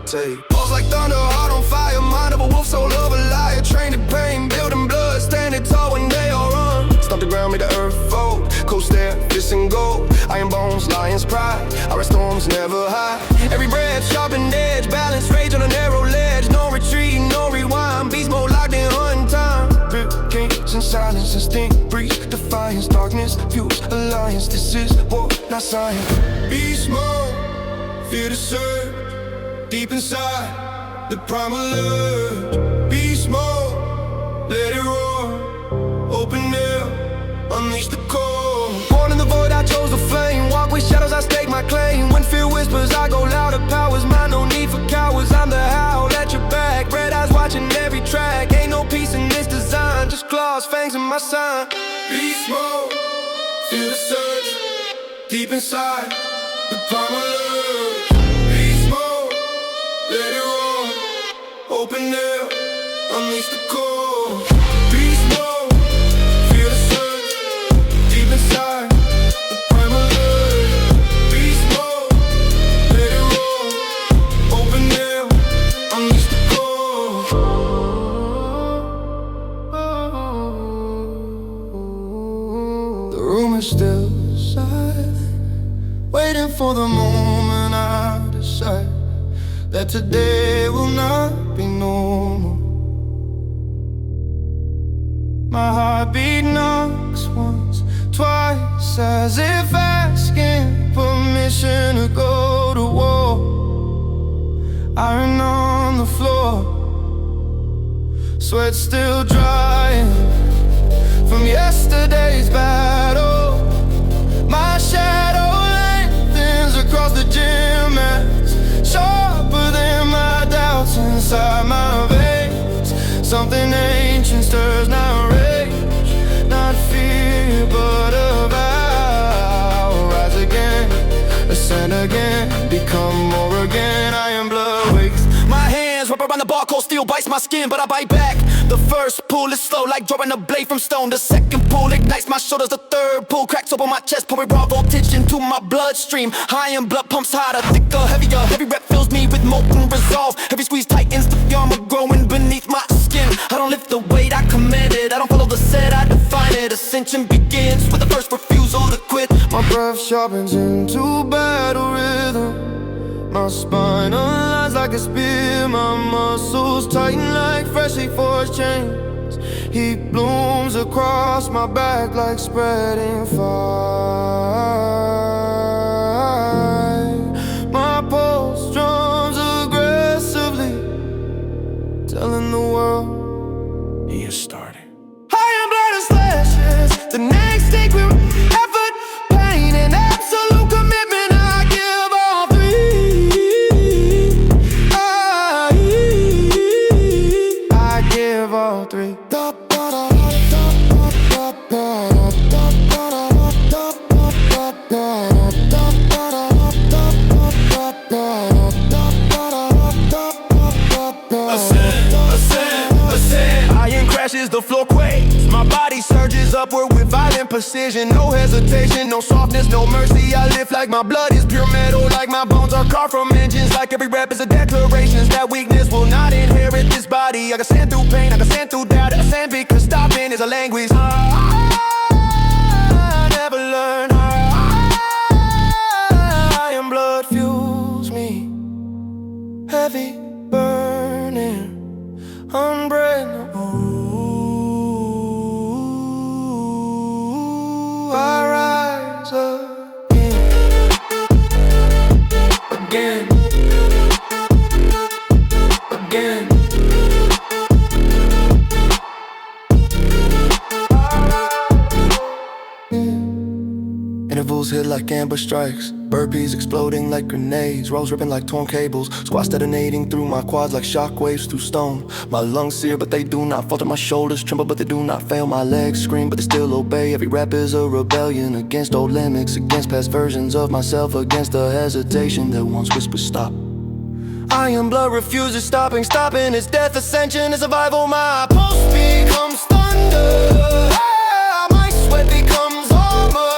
Take pulse like thunder, heart on fire, mind of a wolf, soul of a liar. Trained in pain, building blood, standing tall when they all run. Stomp the ground, make the earth fold. Coast there, fists and gold. Iron bones, lion's pride. Our storms never hide. Every breath, sharpened edge, balance, rage on a narrow ledge. No retreat, no rewind. Beast mode locked in hunting time. Rip kings in silence, instinct breeze, defiance, darkness, fuse, alliance. This is war, not science. Beast mode, fear the surge. Deep inside, the primal urge. Beast mode, let it roar. Open air, unleash the core. Born in the void, I chose the flame. Walk with shadows, I stake my claim. When fear whispers, I go louder. Power's mine, no need for cowards. I'm the howl at your back. Red eyes watching every track. Ain't no peace in this design, just claws, fangs in my sign. Beast mode, feel the surge. Deep inside, the primal urge. Let it roar, open air, unleash the core. Beast mode, feel the surge, deep inside, the primal urge. Beast mode, let it roar, open air, unleash the core. The room is still silent, waiting for the moment I decide that today will not be normal. My heartbeat knocks once, twice, as if asking permission to go to war. Iron on the floor, sweat still drying from yesterday's battle. My shadow lengthens across the gym mats, sharper than my doubts inside my veins. Something ancient stirs, not rage, not fear, but a vow. Rise again, ascend again, become more again. I am blood wakes. My hands wrap around the barcode, steel bites my skin, but I bite back. The first pull is slow, like drawing a blade from stone. The second pull ignites my shoulders. The third pull cracks open my chest, pouring raw voltage into my bloodstream. High and blood pumps harder, thicker, heavier. Every rep fills me with molten resolve. Every squeeze tightens the armor growing beneath my skin. I don't lift the weight I commanded, I don't follow the set, I define it. Ascension begins with the first refusal to quit. My breath sharpens into battle rhythm. My spine aligns like a spear. My muscles tighten like freshly forged chains. Heat blooms across my back like spreading fire. My pulse drums aggressively, telling the world he is starting. Iron blood and slashes, the next thing we're effort, pain and absolute commitment. I give all three. I give all three. The floor quakes, my body surges upward with violent precision. No hesitation, no softness, no mercy. I live like my blood is pure metal, like my bones are carved from engines. Like every rep is a declaration that weakness will not inherit this body. I can stand through pain, I can stand through doubt. I stand because stopping is a language I never learned. Iron blood fuels me, heavy, burning, unbreakable. I rise again, again. Intervals hit like ambush strikes, burpees exploding like grenades, rolls ripping like torn cables, squats detonating through my quads like shockwaves through stone. My lungs sear but they do not falter, my shoulders tremble but they do not fail, my legs scream but they still obey. Every rap is a rebellion against old limits, against past versions of myself, against the hesitation that once whispered stop. Iron blood refuses stopping, stopping its death. Ascension is survival, my pulse becomes thunder. My sweat becomes armor.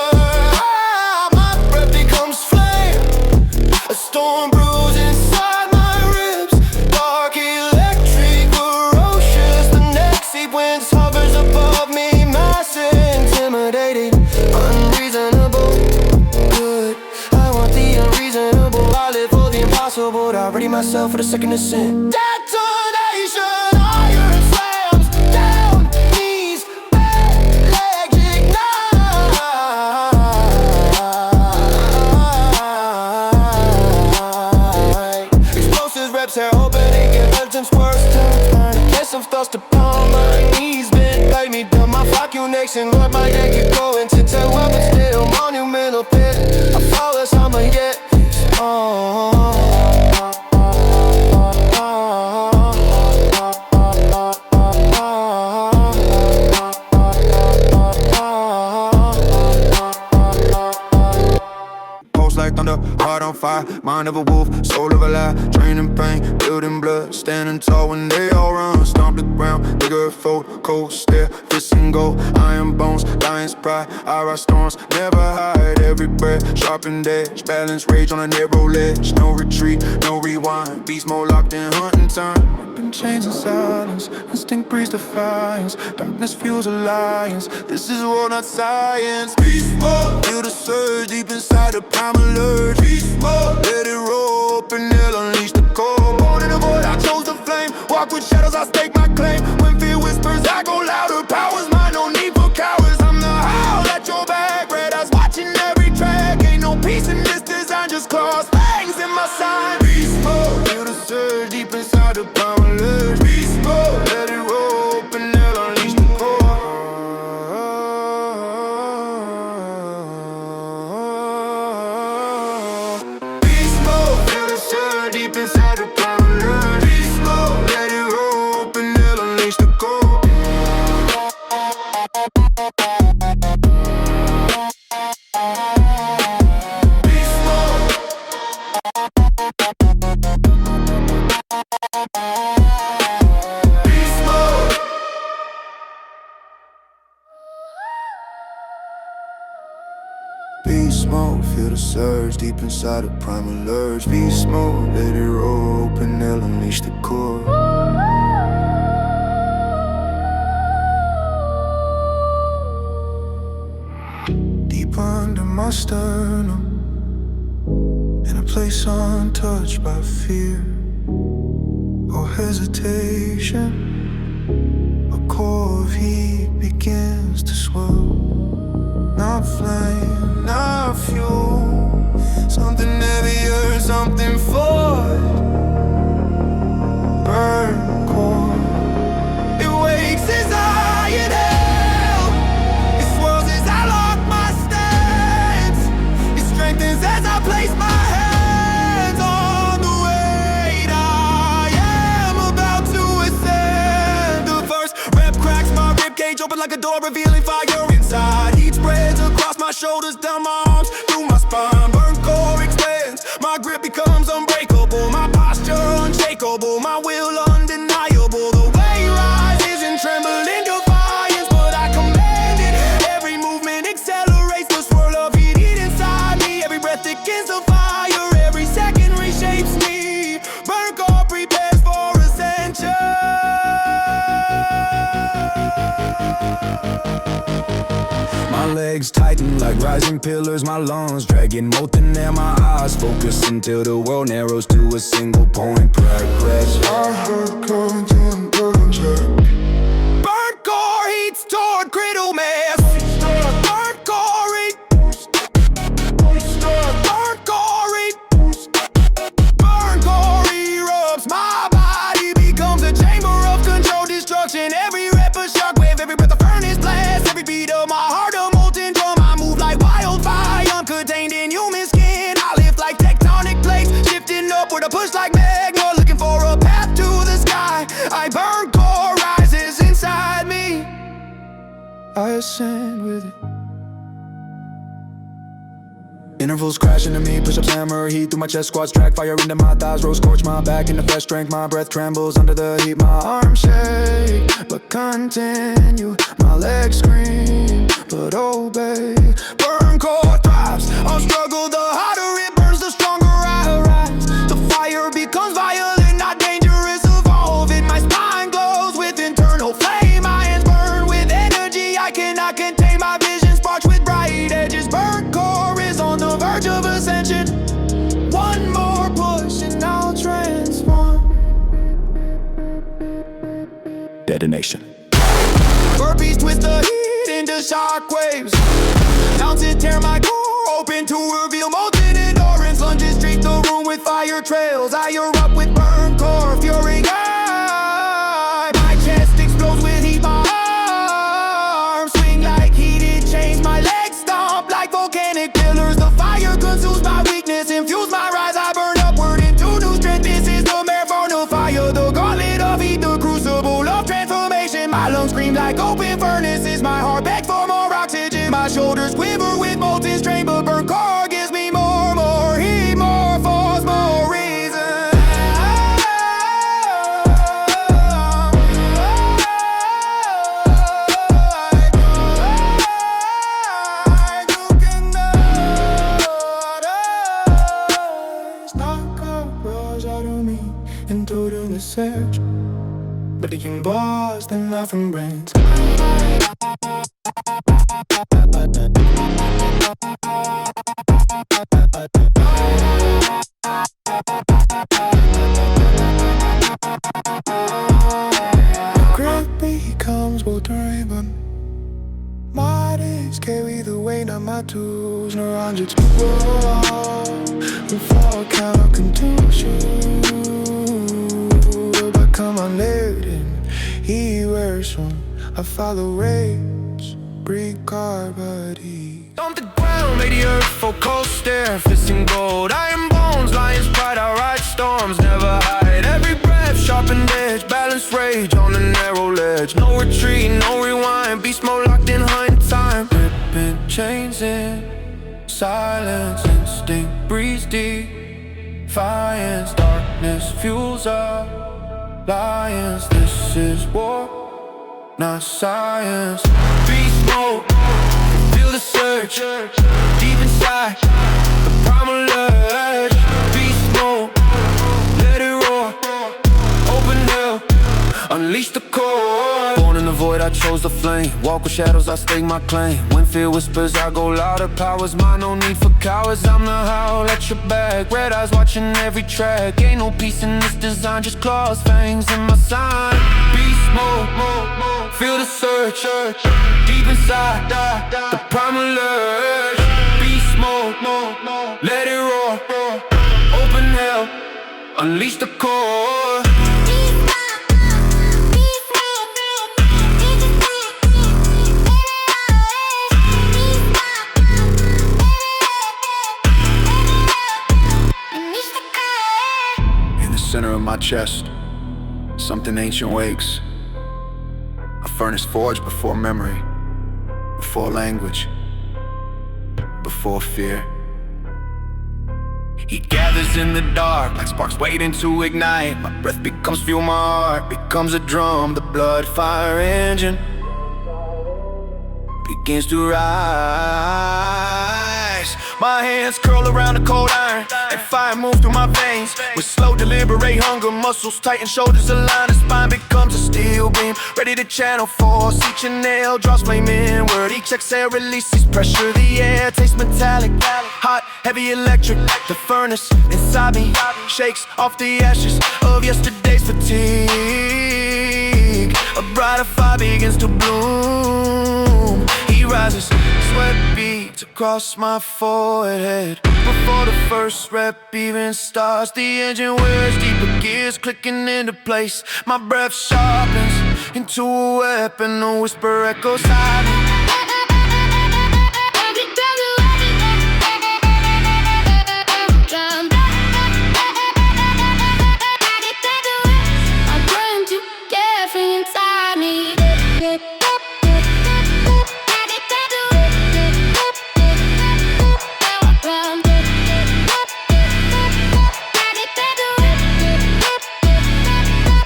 A storm brews inside my ribs. ready myself for the second ascent. Detonation, iron slams, down, knees, bent, legs ignite. Explosive reps, hair open, they get legends worse. Guess I'm thoughts to palm, my knees bent, bite me down, my vacunation, let my neck keep going to tell up and still monumental pit. I fall as I'm a yet. Like thunder, heart on fire, mind of a wolf, soul of a lie, draining pain, building blood, standing tall when they all run, stomp the ground, bigger fold, cold stare, fists and gold, iron bones, lion's pride, I ride storms, never hide, every breath, sharpened edge, balance rage on a narrow ledge, no retreat, no rewind, beast more locked in hunting time, ripping chains in silence, instinct breeds defiance, darkness fuels alliance, this is war not science, beast mode, feel the surge deep inside the primal urge, beast mode, let it roll, open hell, unleash the core, born in the void, I chose the flame, walk with shadows, I stake my claim, when fear whispers, I go louder, power's mine, no need for cowards, I'm the howl at your back, red eyes watching every track, ain't no peace in this design, just claws, fangs in my sign, beast mode, feel the surge deep inside the primal urge, beast mode, let it roll, open hell, unleash the core. Deep inside the primal urge, beast mode, let it roll, open hell, unleash the core. Beast mode. Beast mode. Beast mode, feel the surge deep inside the primal urge. Beast mode, let it roll, open hell, unleash the core. Deep under my sternum, in a place untouched by fear or hesitation, a core of heat begins to swell. Not flame, not fuel, something heavier, something void. Burn core, it wakes as I inhale, it swirls as I lock my stance, it strengthens as I place my hands on the weight. I am about to ascend. The first rep cracks my ribcage open like a door, revealing fire inside. Heat spreads across my shoulders, down my arms, through my spine. Burn core extends, my grip becomes unbreakable, my posture unshakable, my will undeniable. The way rises and tremble in defiance, but I command it. Every movement accelerates the swirl of heat inside me. Every breath thickens the fire, every second reshapes me. Burn core prepares for ascension. My legs tighten like rising pillars, my lungs dragging molten air, my eyes focus until the world narrows to a single point. Progress. I heard content burn check. Burn core heats toward critical mass. Burn core heat. Burn core heat. Burn core erupts. My body becomes a chamber of controlled destruction. Every rep a shockwave, every breath a furnace blast, every beat of my heart a molten drum. I move like wildfire, uncontained in human skin. I lift like tectonic plates, shifting upward, I push like magma, looking for a path to the sky. I burn core rises inside me, I ascend with it. Intervals crash into me, push-ups hammer heat through my chest, squats drag fire into my thighs, rose scorch my back into fresh strength, my breath trembles under the heat, my arms shake, but continue, my legs scream, but obey. Burn core thrives on struggle, the harder it burns, the stronger I rise. The fire becomes violent, not dangerous, evolve in my spine glows with internal flame, my hands burn with energy, I cannot contain my vision, sparks with bright edges. Burn core is on the verge of ascension. One more push and I'll trend. detonation. Burpees twist the heat into shockwaves. Mounted tear my core open to reveal molten endurance. Lunges streak the room with fire trails. I erupt with burn core fury. My chest explodes with heat. My arms swing like heated chains. My legs stomp like volcanic pillars. The fire consumes my weakness, infuse my rise. I burn upward into new strength. This is the marathon fire, the gauntlet of heat, the crucible of transformation. My lungs scream like open furnaces. My heart begs for more oxygen. My shoulders quiver with molten strain, but burn core gives me more heat, more force, more reason. You cannot knock a rush out of me into the search, but you can boss, then nothing brings. Grip becomes both the ribbon. My days carry the weight of my tools. Neurons explode before count contusion. But come on, laden, irrational. I follow rays, breathe carbon. On the ground, made the earth for cold stare, fists in gold. Iron bones, lion's pride, I ride storms, never hide. Every breath, sharpened edge, balanced rage on a narrow ledge. No retreat, no rewind, beast mode locked in hunt time. Ripping chains in silence, instinct breathes defiance. Darkness fuels our lions. This is war, not science. Beast mode, feel the surge, deep inside, the primal urge. Beast mode, let it roar, open hell, unleash the core. Born in the void, I chose the flame. Walk with shadows, I stake my claim. When fear whispers, I go louder. Power's mine, no need for cowards. I'm the howl at your back. Red eyes watching every track. Ain't no peace in this design, just claws, fangs in my sign. Beast mode, feel the surge, deep inside, the primal urge. Beast mode, let it roar, open hell, unleash the core. In the center of my chest, something ancient wakes. A furnace forged before memory, before language, before fear. Heat gathers in the dark like sparks waiting to ignite. My breath becomes fuel, my heart becomes a drum. The blood fire engine begins to rise. My hands curl around the cold iron, and fire moves through my veins. With slow, deliberate hunger, muscles tighten, shoulders align. The spine becomes a steel beam, ready to channel force. Each inhale draws flame inward. Each exhale releases pressure. The air tastes metallic, hot, heavy, electric. The furnace inside me shakes off the ashes of yesterday's fatigue. A brighter fire begins to bloom. He rises, sweat beats across my forehead. Before the first rep even starts, the engine wears deeper gears, clicking into place. My breath sharpens into a weapon. A whisper echoes high.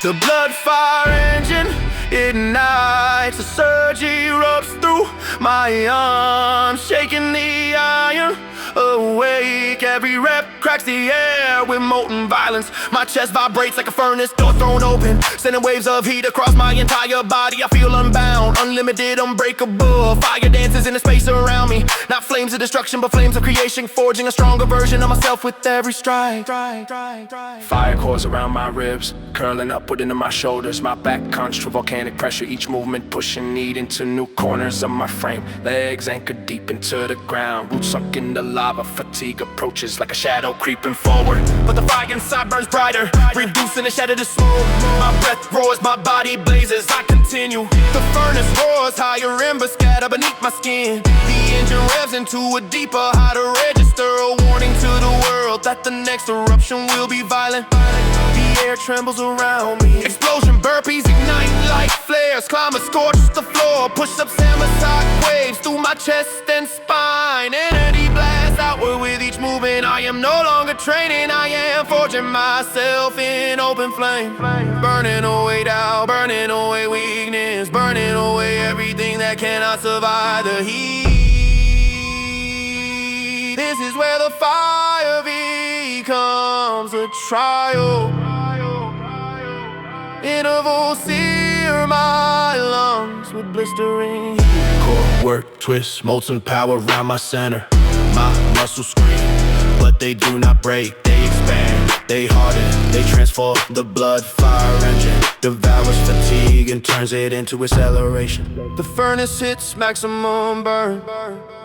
The blood fire engine ignites, the surge erupts through my arms, shaking the iron awake. Every rep cracks the air with molten violence. My chest vibrates like a furnace, door thrown open, sending waves of heat across my entire body. I feel unbound, unlimited, unbreakable. Fire dances in the space around me. Not flames of destruction, but flames of creation, forging a stronger version of myself with every strike. Fire cores around my ribs, curling upward into my shoulders. My back crunched with volcanic pressure, each movement pushing need into new corners of my frame. Legs anchored deep into the ground, roots sunk in the lava. Fatigue approaches like a shadow creeping forward, but the fire inside burns brighter, reducing the shadow to smoke. My breath roars, my body blazes, I continue. The furnace roars higher, embers scatter beneath my skin. The engine revs into a deeper high to register a warning to the world that the next eruption will be violent. The air trembles around me. Explosion burpees ignite like flares. Climber scorches the floor. Push-ups hammer shock waves through my chest and spine. Energy blasts outward with each movement. I am no longer training, I am forging myself in open flame. Burning away doubt, burning away weakness, burning away everything that cannot survive the heat. This is where the fire becomes a trial. Intervals sear my lungs with blistering heat. Core work, twist, molten power around my center. My muscles scream, but they do not break. They expand, they harden, they transform. The blood fire engine devours fatigue and turns it into acceleration. The furnace hits maximum burn.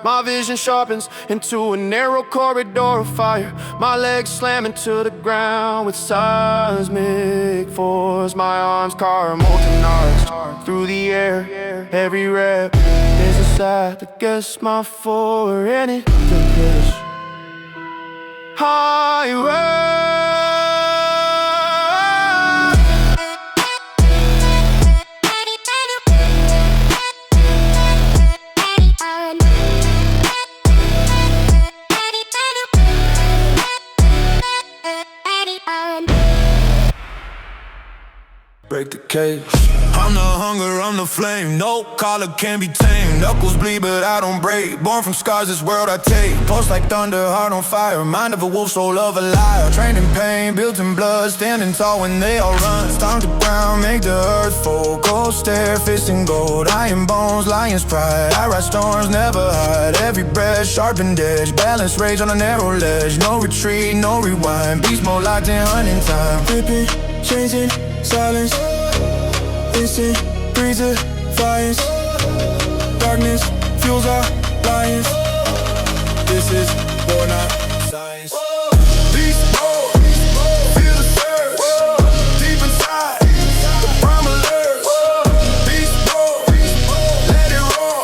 My vision sharpens into a narrow corridor of fire. My legs slam into the ground with seismic force. My arms carve molten arcs through the air. Every rep is a side that gets my forward in it. The push higher. Break the cage. I'm the hunger, I'm the flame. No collar can be tamed. Knuckles bleed, but I don't break. Born from scars, this world I take. Pulse like thunder, heart on fire. Mind of a wolf, soul of a liar. Trained in pain, built in blood. Standing tall when they all run. Stomp the ground, make the earth fold. Cold stare, fist in gold. Iron bones, lion's pride. I ride storms, never hide. Every breath, sharpened edge. Balance rage on a narrow ledge. No retreat, no rewind. Beast mode locked in hunting time. Flipping, changing, silence. Instant, freezer, fires. Darkness, fuels our lions. This is war, not science. Beast mode, feel the surge. Deep inside, the primal urge. Beast mode, let it roar.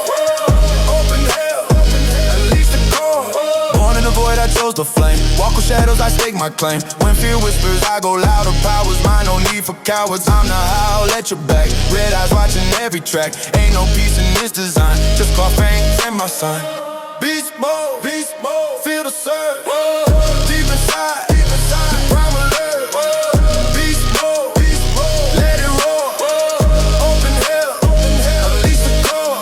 Open hell, unleash the core. Born in the void, I chose the flame. Walk with shadows, I stake my claim. When fear whispers, I go louder. Powers mine, no need for cowards. I'm the howl at your back. Red eyes watching every track. Ain't no peace in this design. Just call fangs and my sign. Beast mode, feel the surge. Deep inside, the primal urge. Beast mode, let it roar. Open hell, unleash the core.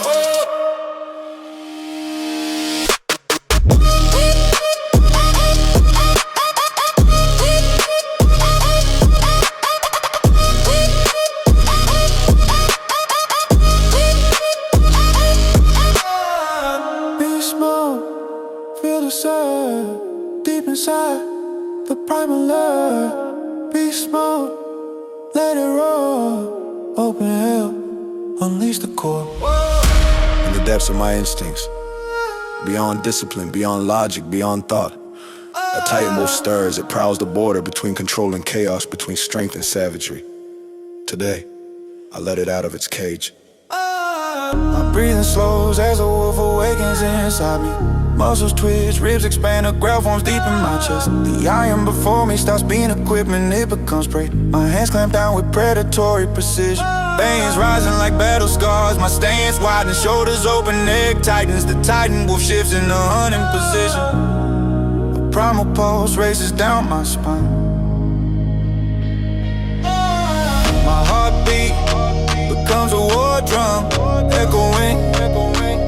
Deep inside, the primal urge. Beast mode, let it roar. Open hell, unleash the core. In the depths of my instincts, beyond discipline, beyond logic, beyond thought, a titan wolf stirs. It prowls the border between control and chaos, between strength and savagery. Today, I let it out of its cage. My breathing slows as a wolf awakens inside me. Muscles twitch, ribs expand, a growl forms deep in my chest. The iron before me stops being equipment, it becomes prey. My hands clamp down with predatory precision. Veins rising like battle scars, my stance widens, shoulders open, neck tightens. The titan wolf shifts in the hunting position. A primal pulse races down my spine. My heartbeat becomes a war drum, echoing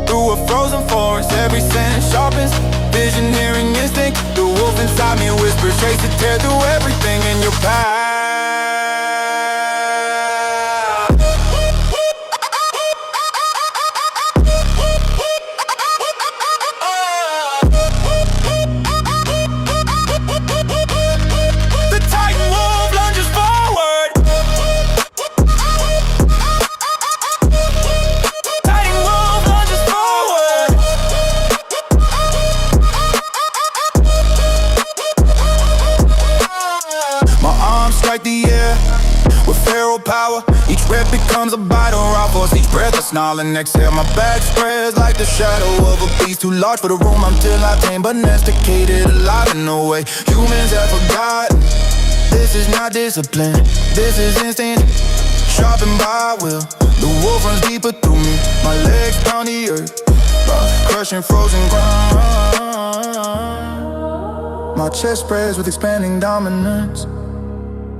through a frozen forest. Every sense sharpens, vision hearing me whispers, chase to tear through everything in your path. The Titan wolf lunges forward. Titan wolf lunges forward. My arms strike the air with feral power. Each rep becomes a bite on raw force. Each breath I snarl and exhale. My back spreads like the shadow of a beast too large for the room I'm till I tame, but domesticated, alive in no way humans have forgotten. This is not discipline, this is instinct, sharpened by will. The wolf runs deeper through me. My legs pound the earth, crushing frozen ground. My chest spreads with expanding dominance.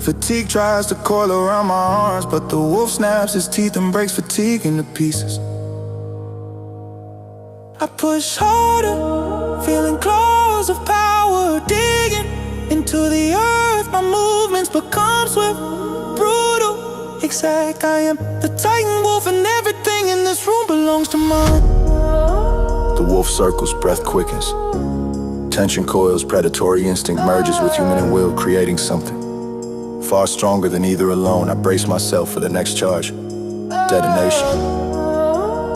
Fatigue tries to coil around my arms, but the wolf snaps his teeth and breaks fatigue into pieces. I push harder, feeling claws of power, digging into the earth. My movements become swift, brutal, exact. I am the Titan wolf, and everything in this room belongs to mine. The wolf circles, breath quickens. Tension coils, predatory instinct merges with human will, creating something far stronger than either alone. I brace myself for the next charge. Detonation.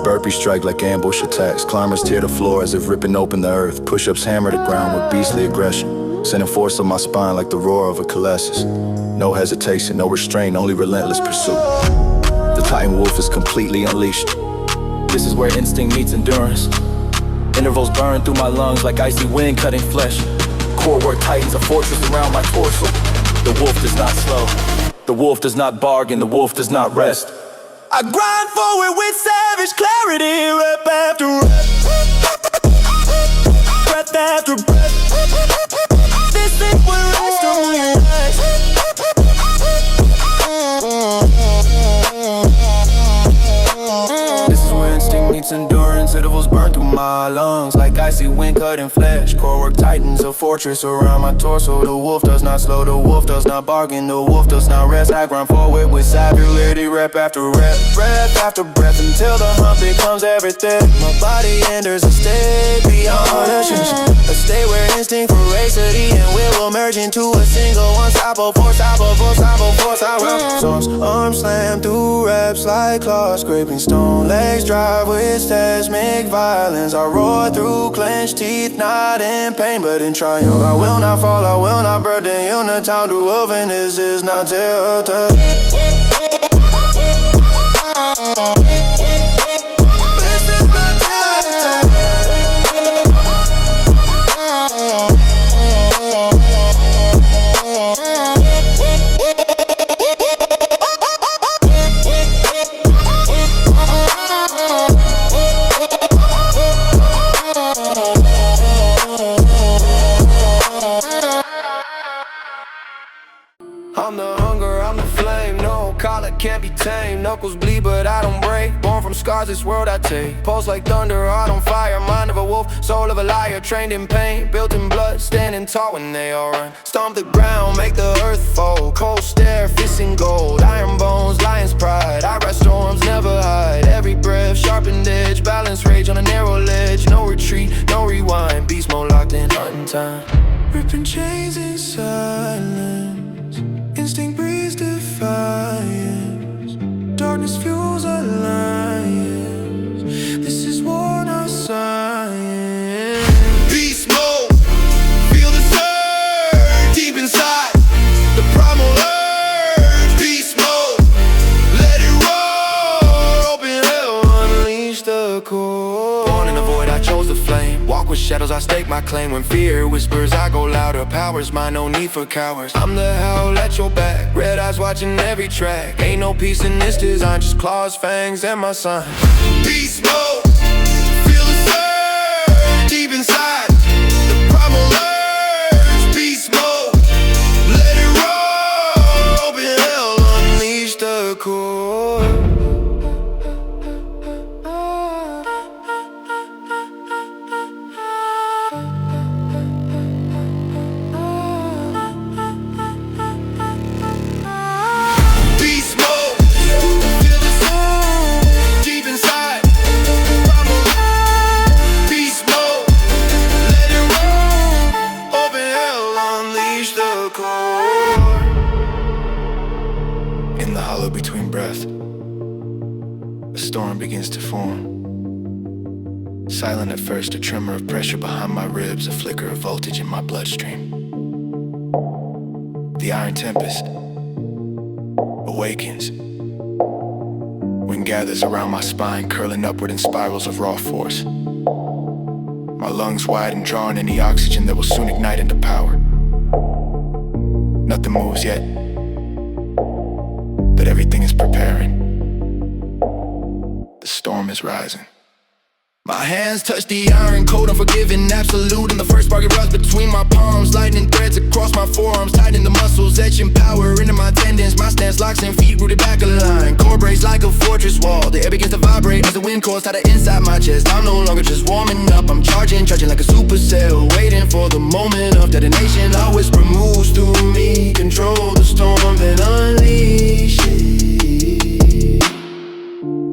Burpees strike like ambush attacks. Climbers tear the floor as if ripping open the earth. Push-ups hammer the ground with beastly aggression, sending force on my spine like the roar of a colossus. No hesitation, no restraint, only relentless pursuit. The Titan wolf is completely unleashed. This is where instinct meets endurance. Intervals burn through my lungs like icy wind cutting flesh. Core work tightens a fortress around my torso. The wolf does not slow, the wolf does not bargain, the wolf does not rest. I grind forward with savage clarity, rep after rep, breath after breath. This is where rest only lies. This is where instinct meets endurance. Intervals burn through my lungs like icy wind cutting flesh. Core work tightens a fortress around my torso. The wolf does not slow, the wolf does not bargain, the wolf does not rest. I grind forward with savage rep after rep, breath after breath, until the hunt becomes everything. My body enters a state beyond ascension, a state where instinct, voracity, and will merge into a single unstoppable force. I rap songs, arms slam through reps like claws scraping stone. Legs drive with spasmic violence. I roar through clenched teeth, not in pain but in triumph. I will not fall, I will not burden unitown to wolf, and this is not telltale. I'm the hunger, I'm the flame, no collar can't be tamed. Knuckles bleed but I don't break, born from scars this world I take. Pulse like thunder, heart on fire, mind of a wolf, soul of a liar. Trained in pain, built in blood, standing tall when they all run. Stomp the ground, make the earth fold, cold stare, fists in gold. Iron bones, lion's pride, I ride storms, never hide. Every breath, sharpened edge, balance rage on a narrow ledge. No retreat, no rewind, beast mode locked in hunting time. Ripping chains in silence, instinct breathes defiance. Darkness fuels alliance. This is war, not science. Beast mode, feel the surge deep inside. The primal urge. Beast mode, let it roar. Open hell, unleash the core. Born in the void, I chose the flame. Walk with shadows, I stake my claim. When fear whispers, I go louder. Power's mine, no need for cowards. I'm the howl at your back, red eyes watching every track. Ain't no peace in this design, just claws, fangs, and my sign. Beast mode, feel the surge deep inside. The primal urge. Beast mode, let it roar. Open hell, unleash the core. In the hollow between breath, a storm begins to form. Silent at first, a tremor of pressure behind my ribs, a flicker of voltage in my bloodstream. The iron tempest awakens. Wind gathers around my spine, curling upward in spirals of raw force. My lungs wide and drawn in the oxygen that will soon ignite into power. Nothing moves yet, but everything is preparing. The storm is rising. My hands touch the iron code, unforgiving, absolute. And the first spark erupts between my palms, lightning threads across my forearms, tightening the muscles, etching power into my tendons. My stance locks in, feet rooted back a line, core braced like a fortress wall. The air begins to vibrate as the wind cools tighter inside my chest. I'm no longer just warming up, I'm charging like a supercell, waiting for the moment of detonation. A whisper moves through me, control the storm, then unleash it.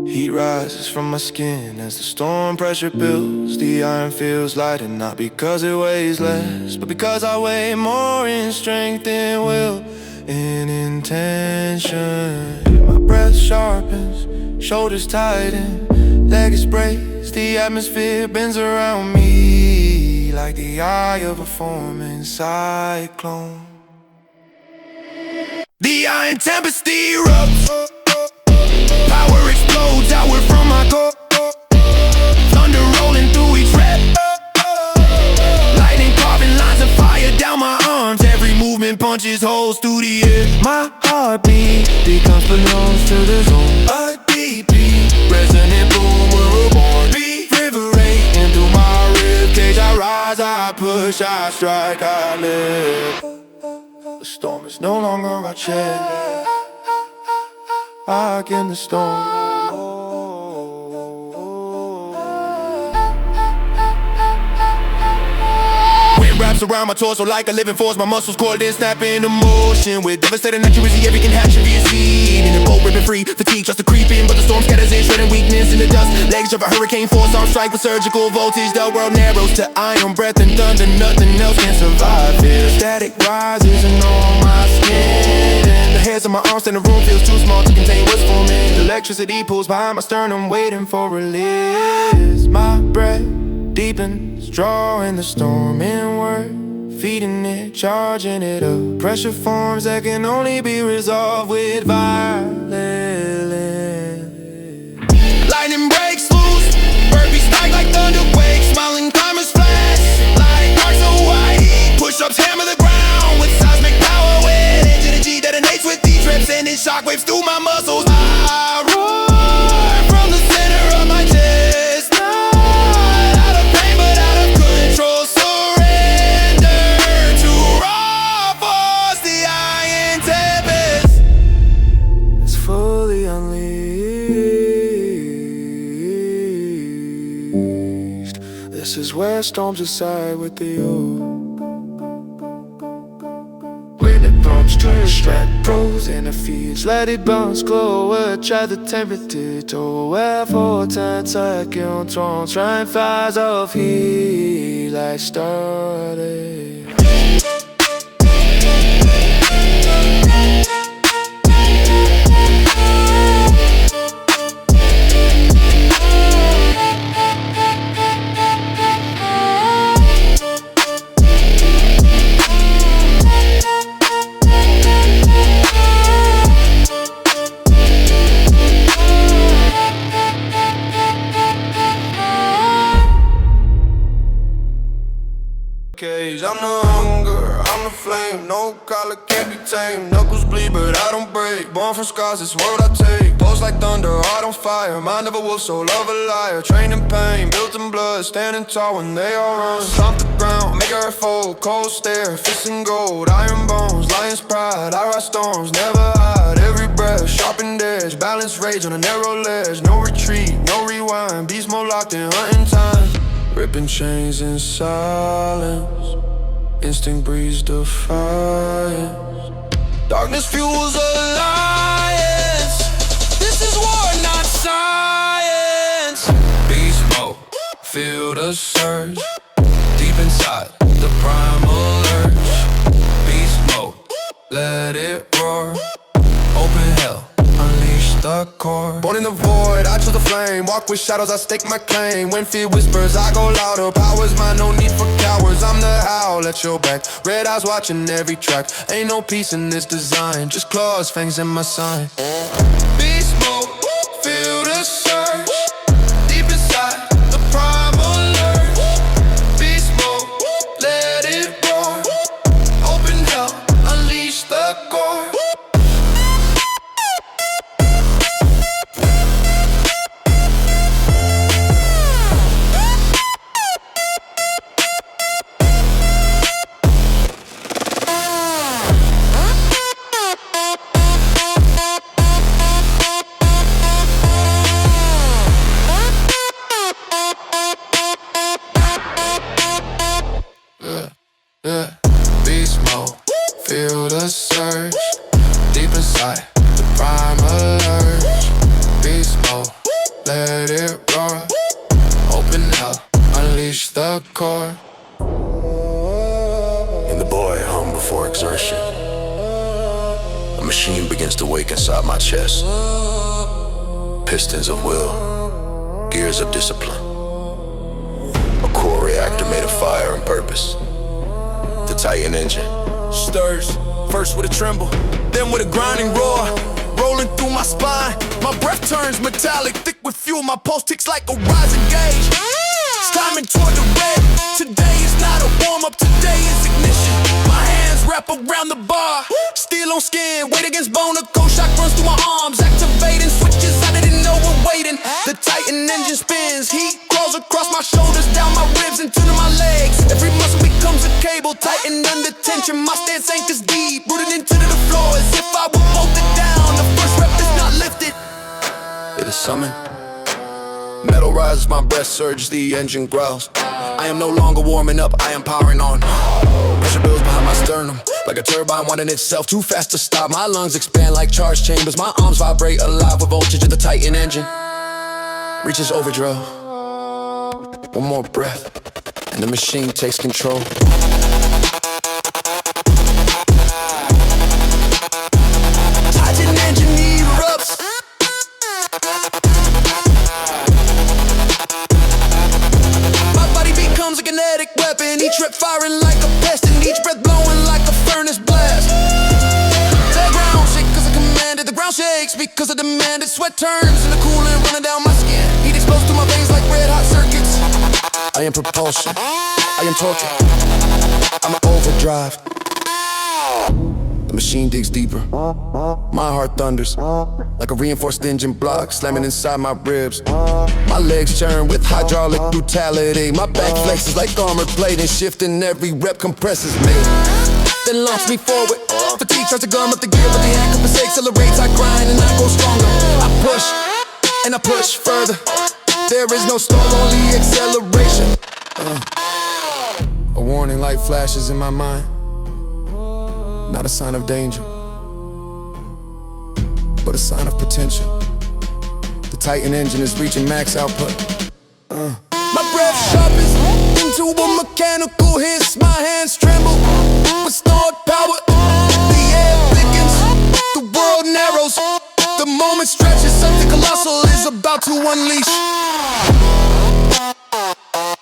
Heat rises from my skin as the storm pressure builds. The iron feels lighter, not because it weighs less, but because I weigh more in strength and will, in intention. My breath sharpens, shoulders tighten, legs brace. The atmosphere bends around me like the eye of a forming cyclone. The iron tempest erupts, power explodes outward from my core. Thunder rolling through each rep, lightning carving lines of fire down my arms. Every movement punches holes through the air. My heartbeat becomes belongs to the zone. A deep beat, resonant boom, we're reborn. Reverberating through my ribcage. I rise, I push, I strike, I live. The storm is no longer our chest. I can the storm. Wind wraps around my torso like a living force. My muscles coiled in, snapping into motion. With devastating accuracy, every action be a seed. In a boat ripping free, fatigue just to creep in, but the storm scatters in, shredding weakness in the dust. Legs of a hurricane force on strike with surgical voltage. The world narrows to iron breath and thunder. Nothing else can survive here. Static rises and on my skin. The hairs on my arms and the room feels too small to contain what's forming. The electricity pulls behind my sternum, waiting for release. My breath deepens, drawing the storm inward, feeding it, charging it up. Pressure forms that can only be resolved with violence. Lightning breaks loose, burpees strike like thunder quakes. Smiling climbers flash like arcs of white. Push-ups hammer the ground with seismic power. With energy detonates with each rep, sending shockwaves through my muscles. I roar from the center of my chest, not out of pain but out of control. Surrender to raw force. The iron tempest is fully unleashed. This is where storms reside with the old. When it bumps to your strap, pros in the fields, let it bounce, glow, try the temperature to where for 10 seconds, trying fires of heat like started. I'm the hunger, I'm the flame. No collar can't be tamed. Knuckles bleed but I don't break. Born from scars, this world I take. Pulse like thunder, heart on fire. Mind of a wolf, soul of a liar. Trained in pain, built in blood. Standing tall when they all run. Stomp the ground, make her fold. Cold stare, fists in gold. Iron bones, lion's pride. I ride storms, never hide. Every breath, sharpened edge. Balance rage on a narrow ledge. No retreat, no rewind. Beast more locked in hunting time. Ripping chains in silence. Instinct breeds defiance. Darkness fuels alliance. This is war, not science. Beast mode, feel the surge. Deep inside, the primal urge. Beast mode, let it roar. Open hell, the core. Born in the void, I choose the flame. Walk with shadows, I stake my claim. When fear whispers, I go louder. Power's mine, no need for cowards. I'm the howl at your back. Red eyes watching every track. Ain't no peace in this design. Just claws, fangs in my sign. Beast mode, feel the surge. Deep inside, the primal urge. Beast mode, let it roar. Open hell, unleash the core. Beast mode, feel the surge. Deep inside, the primal urge. Beast mode, let it roar. Open hell, unleash the core. And the boy hung before exertion. A machine begins to wake inside my chest. Pistons of will, gears of discipline. A core reactor made of fire and purpose. The Titan engine Stirs, first with a tremble, then with a grinding roar. Rolling through my spine, my breath turns metallic. Thick with fuel, my pulse ticks like a rising gauge. It's timing toward the red. Today is not a warm-up, today is ignition. My hands wrap around the bar. Steel on skin, weight against bone. A cold shock runs through my arms, activating switches I didn't know were waiting. The Titan engine spins, heat crawls across my shoulders, down my ribs into my legs. Every muscle becomes a cable, tightened under tension. My stance anchors deep, rooted into the floor, as if I would bolt it down. The first rep is not lifted. It is summoned. Metal rises, my breath surges, the engine growls. I am no longer warming up, I am powering on. Pressure builds behind my sternum, like a turbine winding itself too fast to stop. My lungs expand like charged chambers, my arms vibrate alive with voltage of the Titan engine. Reaches overdrive. One more breath, and the machine takes control. Titan engine erupts. My body becomes a kinetic weapon, each rep firing like a pest, and each breath blowing like a furnace blast. The ground shakes because I commanded, the ground shakes because I demanded. Sweat turns into coolant running down my skin, heat explodes through my veins like red hot circuits. I am propulsion, I am torture, I'm an overdrive. The machine digs deeper, my heart thunders like a reinforced engine block slamming inside my ribs. My legs churn with hydraulic brutality, my back flexes like armored plate, and shifting every rep compresses me. Then launch me forward, fatigue tries to gum up the gear, but the handcuff accelerates. I grind and I go stronger, I push and I push further. There is no stall, only acceleration. A warning light flashes in my mind. Not a sign of danger, but a sign of potential. The Titan engine is reaching max output. My breath sharpens into a mechanical hiss. My hands tremble with stored power. The air thickens, the world narrows. The moment stretches, something colossal is about to unleash.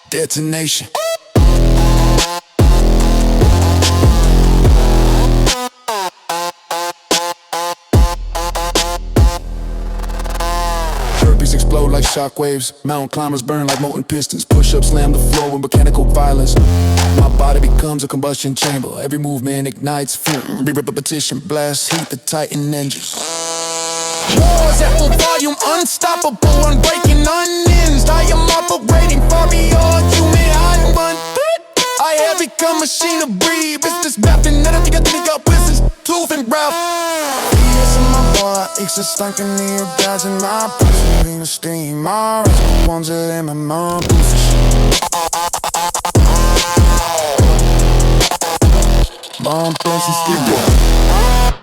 Detonation. Burpees explode like shockwaves. Mountain climbers burn like molten pistons. Push-ups slam the floor with mechanical violence. My body becomes a combustion chamber. Every movement ignites fume. Repetition blasts heat the Titan engines. Wars at full volume, unstoppable, unbreaking, unhinged. I am operating far beyond human human. I have become a machine to breathe. It's this mapping that I think up with this tooth and breath. Yes, in my blood, it's a stunk in the guys in my prison. Being a steam, my rest, ones that in my mom. Mom, blessings, sleep.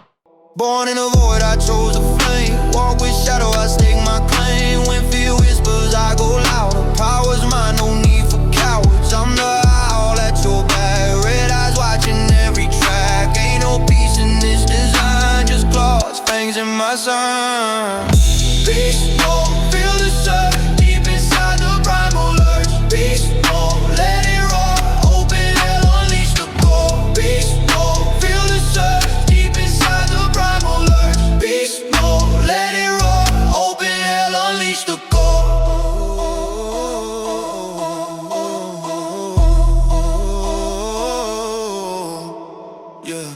Born in a void, I chose a flame. Walk with shadow, I stake my claim. When fear whispers, I go louder. Power's mine, no need for cowards. I'm the owl at your back. Red eyes watching every track. Ain't no peace in this design, just claws, fangs rising my sun. Beast mode, feel the surge deep inside the primal urge. Beast mode, let it roar, open hell, unleash the core. Beast mode, feel the surge deep inside the primal urge. Beast mode, let it roar, open hell, unleash the core. Yeah.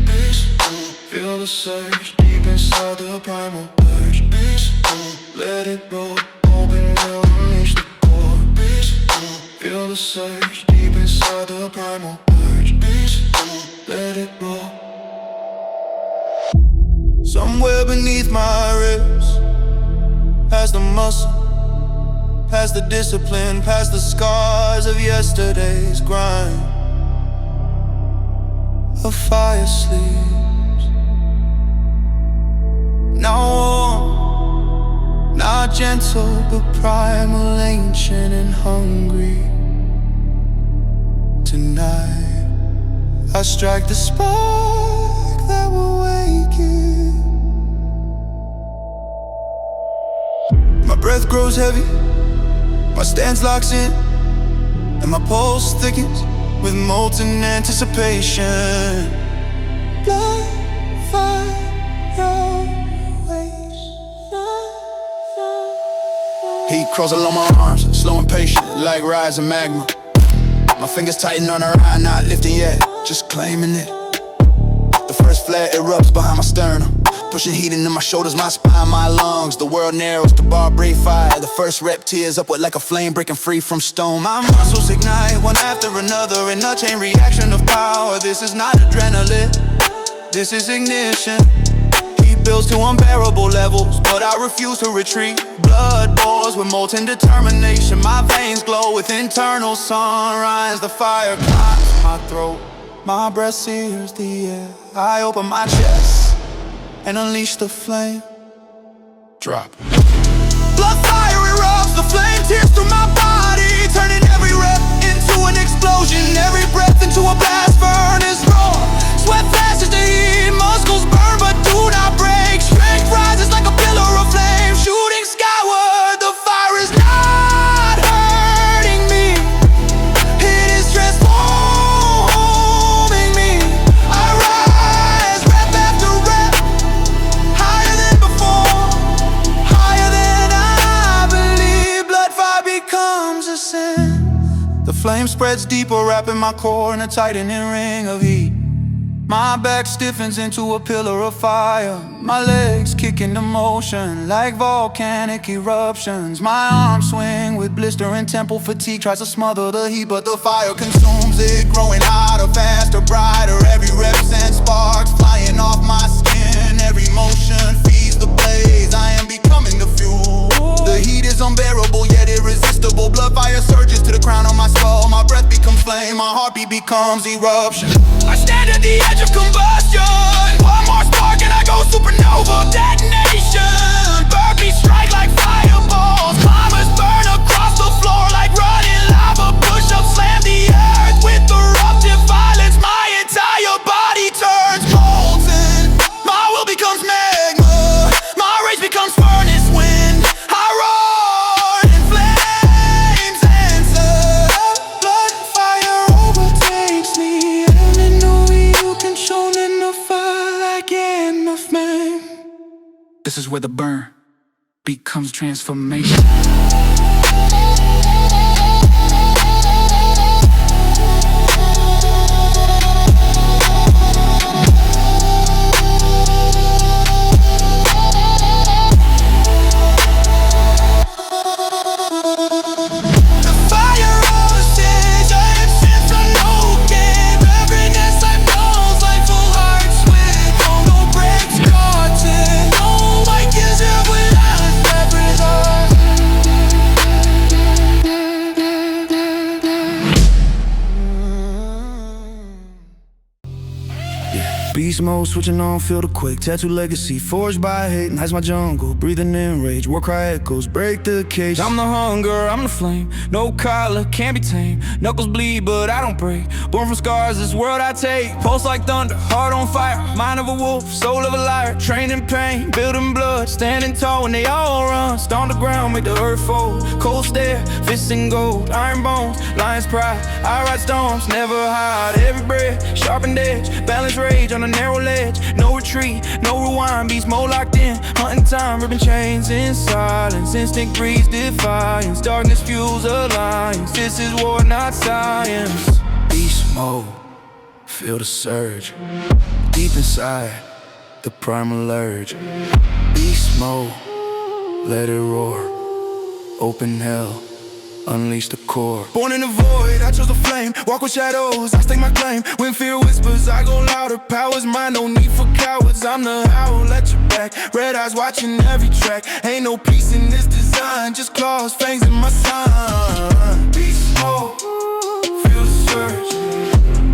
Beast mode, feel the surge deep inside the primal urge. Beast mode, let it roll, open hell, unleash the core. Beast mode, feel the surge deep inside the primal urge. Beast mode, let it roll. Somewhere beneath my ribs, past the muscle, past the discipline, past the scars of yesterday's grind. A fire sleeps, now warm, not gentle, but primal, ancient and hungry. Tonight, I strike the spark that will wake you. My breath grows heavy, my stance locks in, and my pulse thickens with molten anticipation. Blood, fire, waste. Heat crawls along my arms, slow and patient, like rising magma. My fingers tighten on her eye, not lifting yet, just claiming it. The first flare erupts behind my sternum, pushing heat into my shoulders, my spine, my lungs. The world narrows to bar breathe fire. The first rep tears upward like a flame breaking free from stone. My muscles ignite one after another in a chain reaction of power. This is not adrenaline, this is ignition. Heat builds to unbearable levels, but I refuse to retreat. Blood pours with molten determination. My veins glow with internal sunrise. The fire climbs my throat, my breath sears the air. I open my chest and unleash the flame. Drop. Blood fire erupts, the flame tears through my body, turning every rep into an explosion, every breath into a blast furnace roar. Sweat flashes the heat, muscles burn but do not break. Strength rises like a pillar of flame, shooting skyward. The fire is not hurting me, it is transforming me. I rise rep after rep, higher than before, higher than I believe. Blood fire becomes a sin. The flame spreads deeper, wrapping my core in a tightening ring of heat. My back stiffens into a pillar of fire. My legs kick into motion like volcanic eruptions. My arms swing with blistering temple fatigue, tries to smother the heat, but the fire consumes it, growing hotter, faster, brighter. Every rep sends sparks flying off my skin. Every motion feeds the blaze, I am becoming the fuel. The heat is unbearable yet irresistible. Blood fire surges to the crown of my skull. My breath becomes flame, my heartbeat becomes eruption. I stand at the edge of combustion, one more spark and I go supernova. Detonation, burpees strike like fireballs. Climbers burn across the floor like running lava. Push-ups slam the earth with eruptive violence. My entire body turns molten, my will becomes magma, my rage becomes furnace wind. I roar in flames answer. Blood fire overtakes me, and in no you controlling the fire like enough man. This is where the burn becomes transformation. Beast mode, switching on, feel the quake. Tattoo legacy, forged by hate. Night's my jungle, breathing in rage. War cry echoes, break the cage. I'm the hunger, I'm the flame. No collar, can't be tamed. Knuckles bleed, but I don't break. Born from scars, this world I take. Pulse like thunder, heart on fire. Mind of a wolf, soul of a liar. Trained in pain, building blood. Standing tall when they all run. Stomp the ground, make the earth fold. Cold stare, fists in gold. Iron bones, lion's pride. I ride storms, never hide. Every breath, sharpened edge. Balance rage on a narrow ledge. No retreat, no rewind. Beast mode locked in, hunting time. Ripping chains in silence. Instinct breeds defiance. Darkness fuels alliance. This is war, not science. Beast mode, feel the surge. Deep inside, the primal urge. Beast mode, let it roar. Open hell, unleash the core. Born in the void, I chose the flame. Walk with shadows, I stake my claim. When fear whispers, I go louder. Power's mine, no need for cowards. I'm the owl at your back. Red eyes watching every track. Ain't no peace in this design. Just claws, fangs in my sign. Beast mode, feel the surge.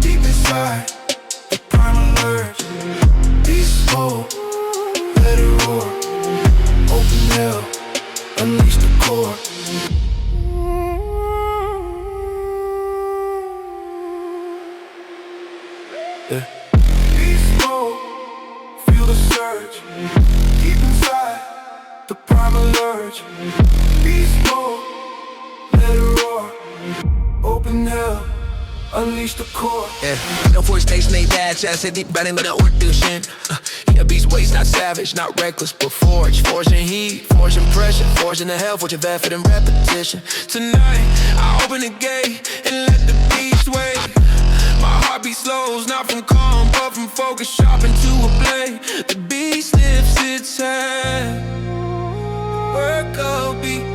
Deep inside, the primal urge. Beast mode, let it roar. Open hell, unleash the core. Yeah. Beast mode, feel the surge. Deep inside, the primal urge. Beast mode, let it roar. Open hell, unleash the core. Yeah, no force nation ain't bad. I said deep batting like an orc. Yeah, beast ways, not savage, not reckless, but forged. Forging heat, forging pressure, forging the hell, forging effort and repetition. Tonight, I open the gate and let the beast wait. My heartbeat slows, not from calm, but from focus, sharp into a blade. The beast lifts its head. Work will begin.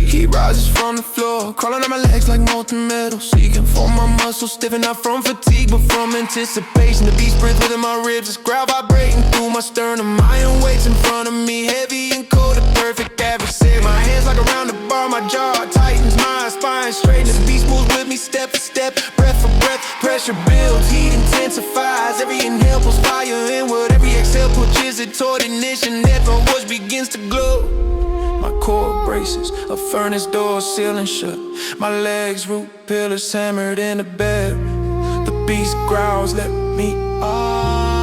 He rises from the floor, crawling on my legs like molten metal. Seeking for my muscles, stiffen not from fatigue, but from anticipation. The beast breathes within my ribs, this ground vibrating through my sternum. Iron weights in front of me, heavy and cold, a perfect adversary. My hands like around the bar, my jaw tightens, my spine straightens. The beast moves with me step for step, breath for breath. Pressure builds, heat intensifies. Every inhale pulls fire inward, every exhale pushes it toward ignition. Every voice begins to glow. My core braces, a furnace door ceiling shut. My legs root pillars hammered in the bed. The beast growls, let me out.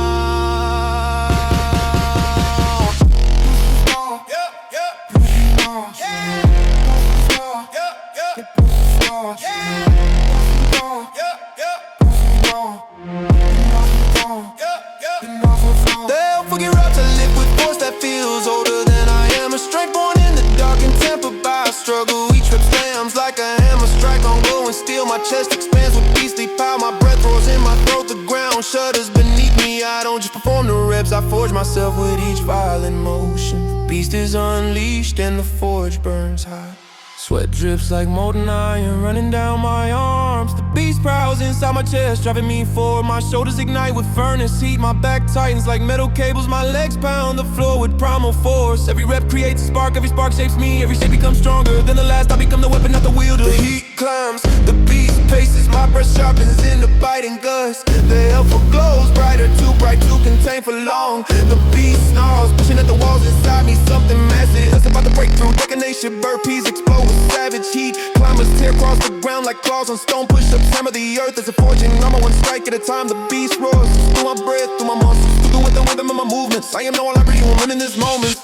They'll forget up to live with force that feels older than I am. A strength born in the dark and tempered by a struggle. Each rip slams like a hammer strike on glow and steel. My chest expands with beastly power. My breath roars in my throat. The ground shudders beneath me. I don't just perform the reps, I forge myself with each violent motion. The beast is unleashed and the forge burns hot. Sweat drips like molten iron running down my arms. The beast prowls inside my chest, driving me forward. My shoulders ignite with furnace heat. My back tightens like metal cables. My legs pound the floor with primal force. Every rep creates a spark, every spark shapes me. Every shape becomes stronger than the last. I become the weapon, not the wielder. The heat climbs, the beast paces. My breath sharpens in the biting gusts. The helpful glows brighter, too bright to contain for long. The beast snarls, pushing at the walls inside me. Something massive, it's about to break through. Detonation, burpees explode with savage heat. Climbers tear across the ground like claws on stone. Push-ups hammer the earth as a forging. I'm one strike at a time. The beast roars through my breath, through my muscles, through the rhythm of my movements. I am no longer human in this moment.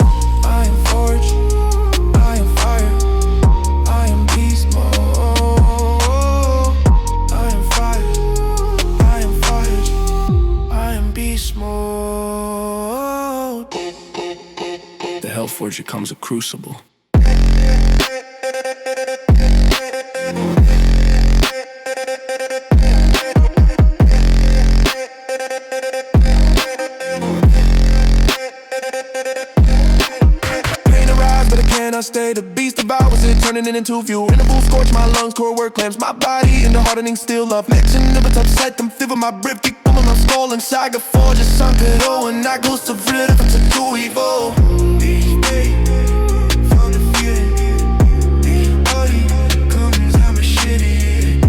I am forged, I am fire, I am beast mode. I am fire, I am fire, I am beast mode. The Hellforger comes a crucible. I stay, the beast devours it, turning it into fuel. Intervals scorch my lungs, core work clamps my body into hardening steel. Love action, never touch sight, them fever my breath, keep pulling my skull inside. Got forges sunk it all, and I go to flip to too evil. From the feeling, the body comes, I'm a shitty.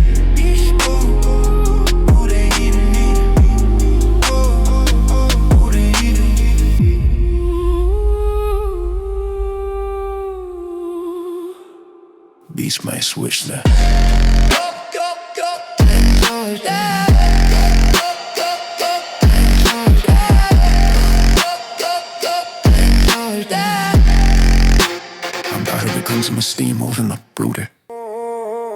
switch now. I'm about to become some steam more than a brooder.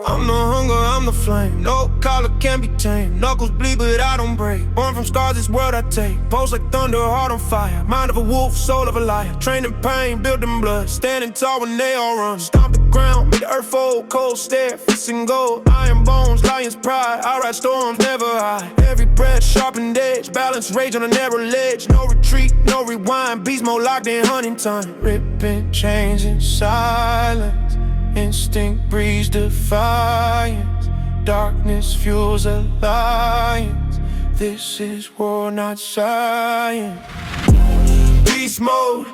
I'm the hunger, I'm the flame. No collar can be tamed. Knuckles bleed, but I don't break. Born from scars, this world I take. Pulse like thunder, heart on fire. Mind of a wolf, soul of a liar. Trained in pain, built in blood. Standing tall when they all run. Stomp the ground, make the earth fold. Cold stare, fists and gold. Iron bones, lion's pride. I ride storms, never hide. Every breath, sharpened edge. Balance, rage on a narrow ledge. No retreat, no rewind. Beast mode locked in hunting time. Ripping chains in silence. Instinct breeds defiance. Darkness fuels alliance. This is war, not science. Beast mode,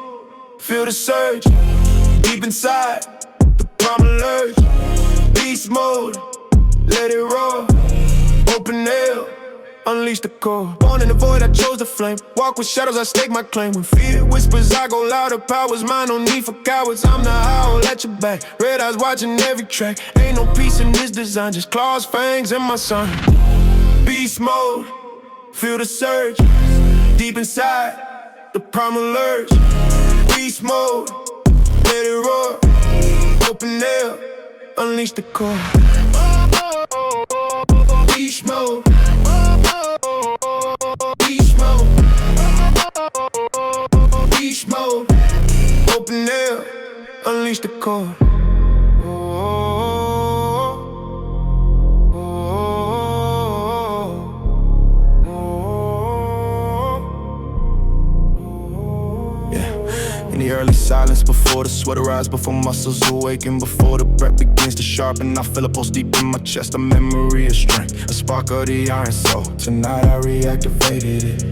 feel the surge. Deep inside, the primal urge. Beast mode, let it roar. Open hell, unleash the core. Born in the void, I chose the flame. Walk with shadows, I stake my claim. When fear whispers, I go louder. Power's mine, no need for cowards. I'm the howl at your back. Red eyes watching every track. Ain't no peace in this design, just claws, fangs, and my son. Beast mode, feel the surge. Deep inside, the primal urge. Beast mode, let it roar. Open hell, unleash the core. Beast mode. Beast mode. Beast mode. Open air, unleash the core. In the early silence, before the sweat rise, before muscles awaken, before the breath begins to sharpen, I feel a pulse deep in my chest, a memory of strength, a spark of the iron soul. Tonight I reactivated it.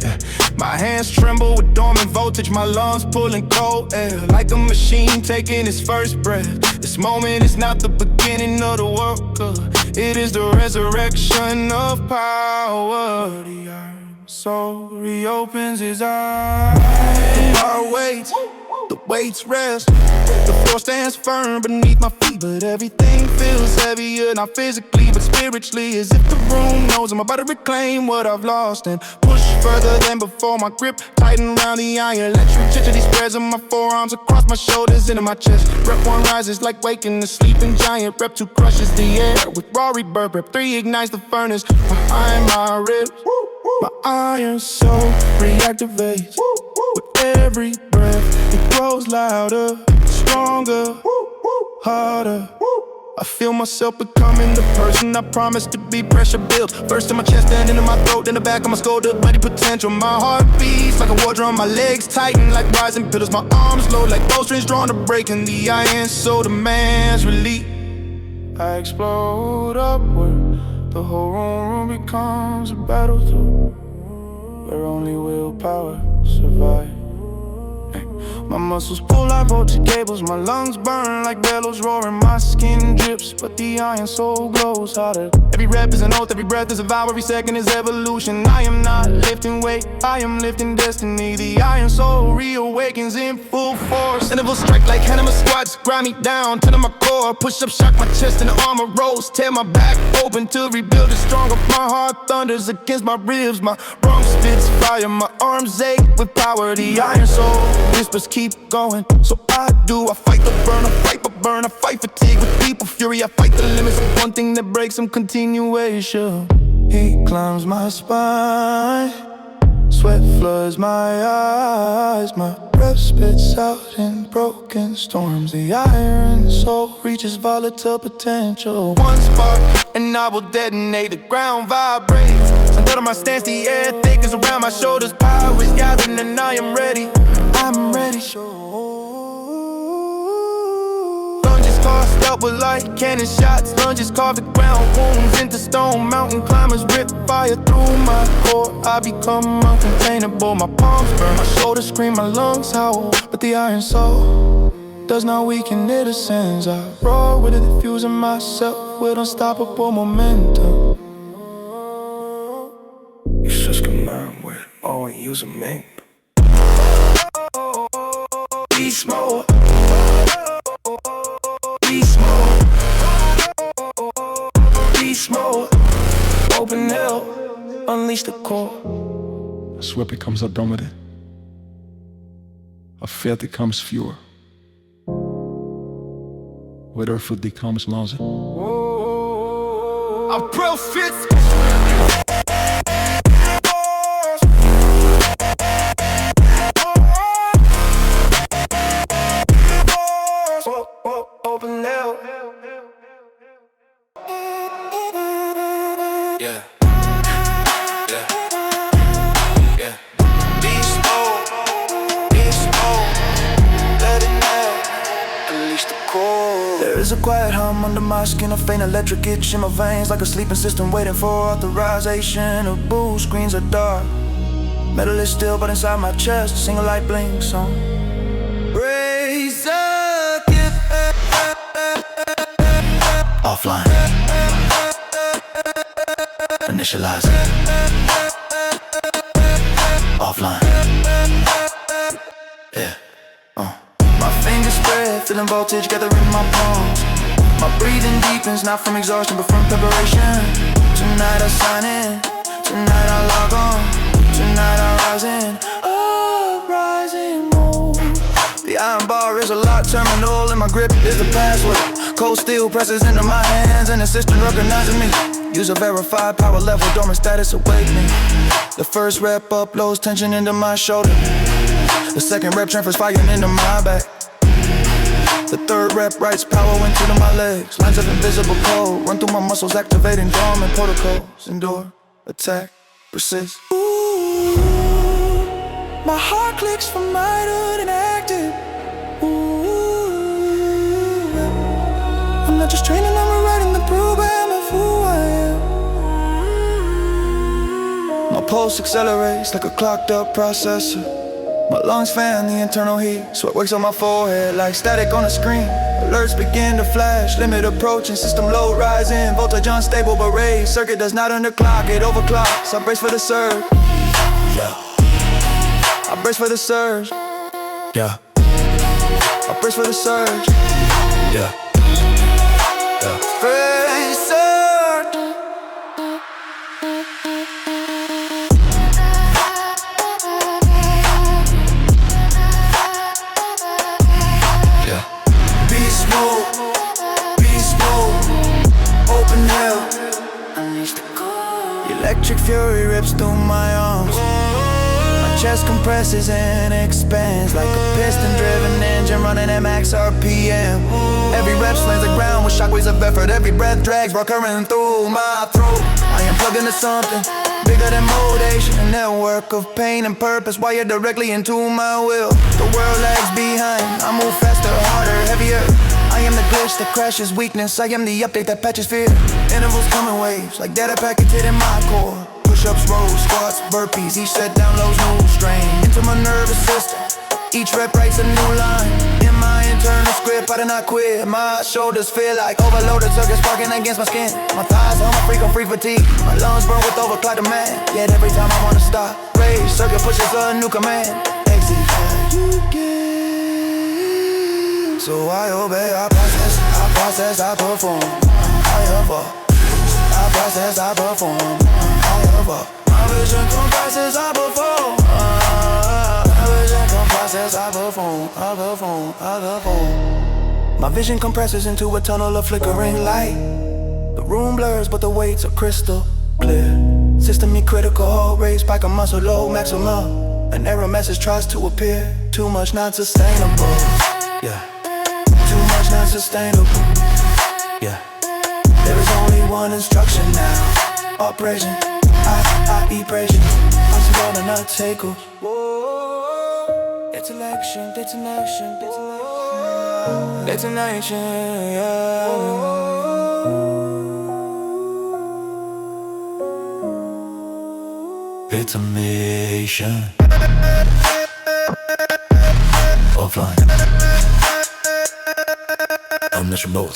Yeah. My hands tremble with dormant voltage, my lungs pulling cold air, like a machine taking its first breath. This moment is not the beginning of the world, it is the resurrection of power. The iron soul reopens his eyes. The bar waits, the weights rest. The floor stands firm beneath my feet, but everything feels heavier, not physically, but spiritually. As if the room knows I'm about to reclaim what I've lost and push further than before. My grip tighten around the iron. Electricity spreads on my forearms, across my shoulders, into my chest. Rep 1 rises like waking the sleeping giant. Rep 2 crushes the air with raw rebirth. Rep 3 ignites the furnace behind my ribs. My iron soul reactivates with every breath. It grows louder, stronger, harder. I feel myself becoming the person I promised to be. Pressure builds, first in my chest, then into my throat, then the back of my skull. The mighty potential. My heart beats like a war drum. My legs tighten like rising pillars. My arms low like bowstrings drawn to break. And the iron soul demands relief. I explode upward. The whole room becomes a battlefield where only willpower survives. My muscles pull like voltage cables, my lungs burn like bellows roaring, my skin drips, but the iron soul glows hotter. Every rep is an oath, every breath is a vow, every second is evolution. I am not lifting weight, I am lifting destiny. The iron soul reawakens in full force. Intervals strike like Hanama squats, grind me down to my core. Push up, shock my chest and the armor rolls, tear my back open to rebuild it stronger. My heart thunders against my ribs, my bronx spits fire, my arms ache with power. The iron soul whispers keep going, so I do. I fight the burn, I fight the burn, I fight fatigue with people fury. I fight the limits of one thing that breaks them, continuation. Heat climbs my spine, sweat floods my eyes, my breath spits out in broken storms. The iron soul reaches volatile potential. One spark and I will detonate, the ground vibrates. Until my stance, the air thickens around my shoulders. Power is gathering and I am ready. I'm ready. Lunges tossed up with like cannon shots. Lunges carve the ground, wounds into stone. Mountain climbers rip fire through my core. I become uncontainable. My palms burn, my shoulders scream, my lungs howl. But the iron soul does not weaken, it ascends. I roar with it, diffusing myself with unstoppable momentum. It's just command with all use a mate. Beast mode, beast mode. unleash the core. Sweat becomes abdominant. A faith becomes fewer. Whether food becomes lungs. I'm profit. Open now. Yeah. There's a quiet hum under my skin, a faint electric itch in my veins, like a sleeping system waiting for authorization. The blue screens are dark, metal is still, but inside my chest, a single light blinks on. Raise a gift. Offline. Initialize. Offline. Yeah. My fingers spread, feeling voltage gathering in my palms. My breathing deepens, not from exhaustion but from preparation. Tonight I sign in, tonight I log on, tonight I rise in, uprising mode. The iron bar is a lock terminal, and my grip is the password. Cold steel presses into my hands, and the system recognizes me. User verified, power level, dormant status awakening. The first rep uploads tension into my shoulder. The second rep transfers fire into my back. The third rep writes power into my legs. Lines of invisible code run through my muscles, activating dormant protocols. Endure, attack, persist. Ooh, my heart clicks from idle and active. Ooh, I'm not just training, I'm rewriting the program of who I am. My pulse accelerates like a clocked up processor. My lungs fan the internal heat, sweat works on my forehead like static on a screen. Alerts begin to flash, limit approaching, system load rising. Voltage unstable but raised, circuit does not underclock, it overclocks. I brace for the surge. Yeah. I brace for the surge. Yeah. I brace for the surge. Yeah. Yeah. Brace surge. Electric fury rips through my arms. My chest compresses and expands like a piston-driven engine running at max RPM. Every rep slams the ground with shockwaves of effort. Every breath drags raw current through my throat. I am plugged into something bigger than motivation, a network of pain and purpose wired directly into my will. The world lags behind, I move faster, harder, heavier. I am the glitch that crashes weakness. I am the update that patches fear. Intervals come in waves, like data packets hitting my core. Push-ups, rows, squats, burpees. Each set downloads new strain into my nervous system. Each rep writes a new line in my internal script. I do not quit. My shoulders feel like overloaded circuits sparking against my skin. My thighs on my freak on free fatigue. My lungs burn with overclock demand. Yet every time I wanna stop, rage circuit pushes a new command. Exit how you get. So I obey, I process, I perform. I evolve. I process, I perform. I evolve. My vision compresses, I perform. My vision compresses, I perform. I perform, I perform. My vision compresses into a tunnel of flickering light. The room blurs, but the weights are crystal clear. System me critical, raise spike a muscle low, maximum. An error message tries to appear. Too much not sustainable. Yeah. Too much not sustainable. Yeah. There is only one instruction now. Operation. I eat pressure. I'm still gonna not take off. Detonation, detonation, detonation. Detonation, yeah. It's a mission. Offline. Omniscient mode.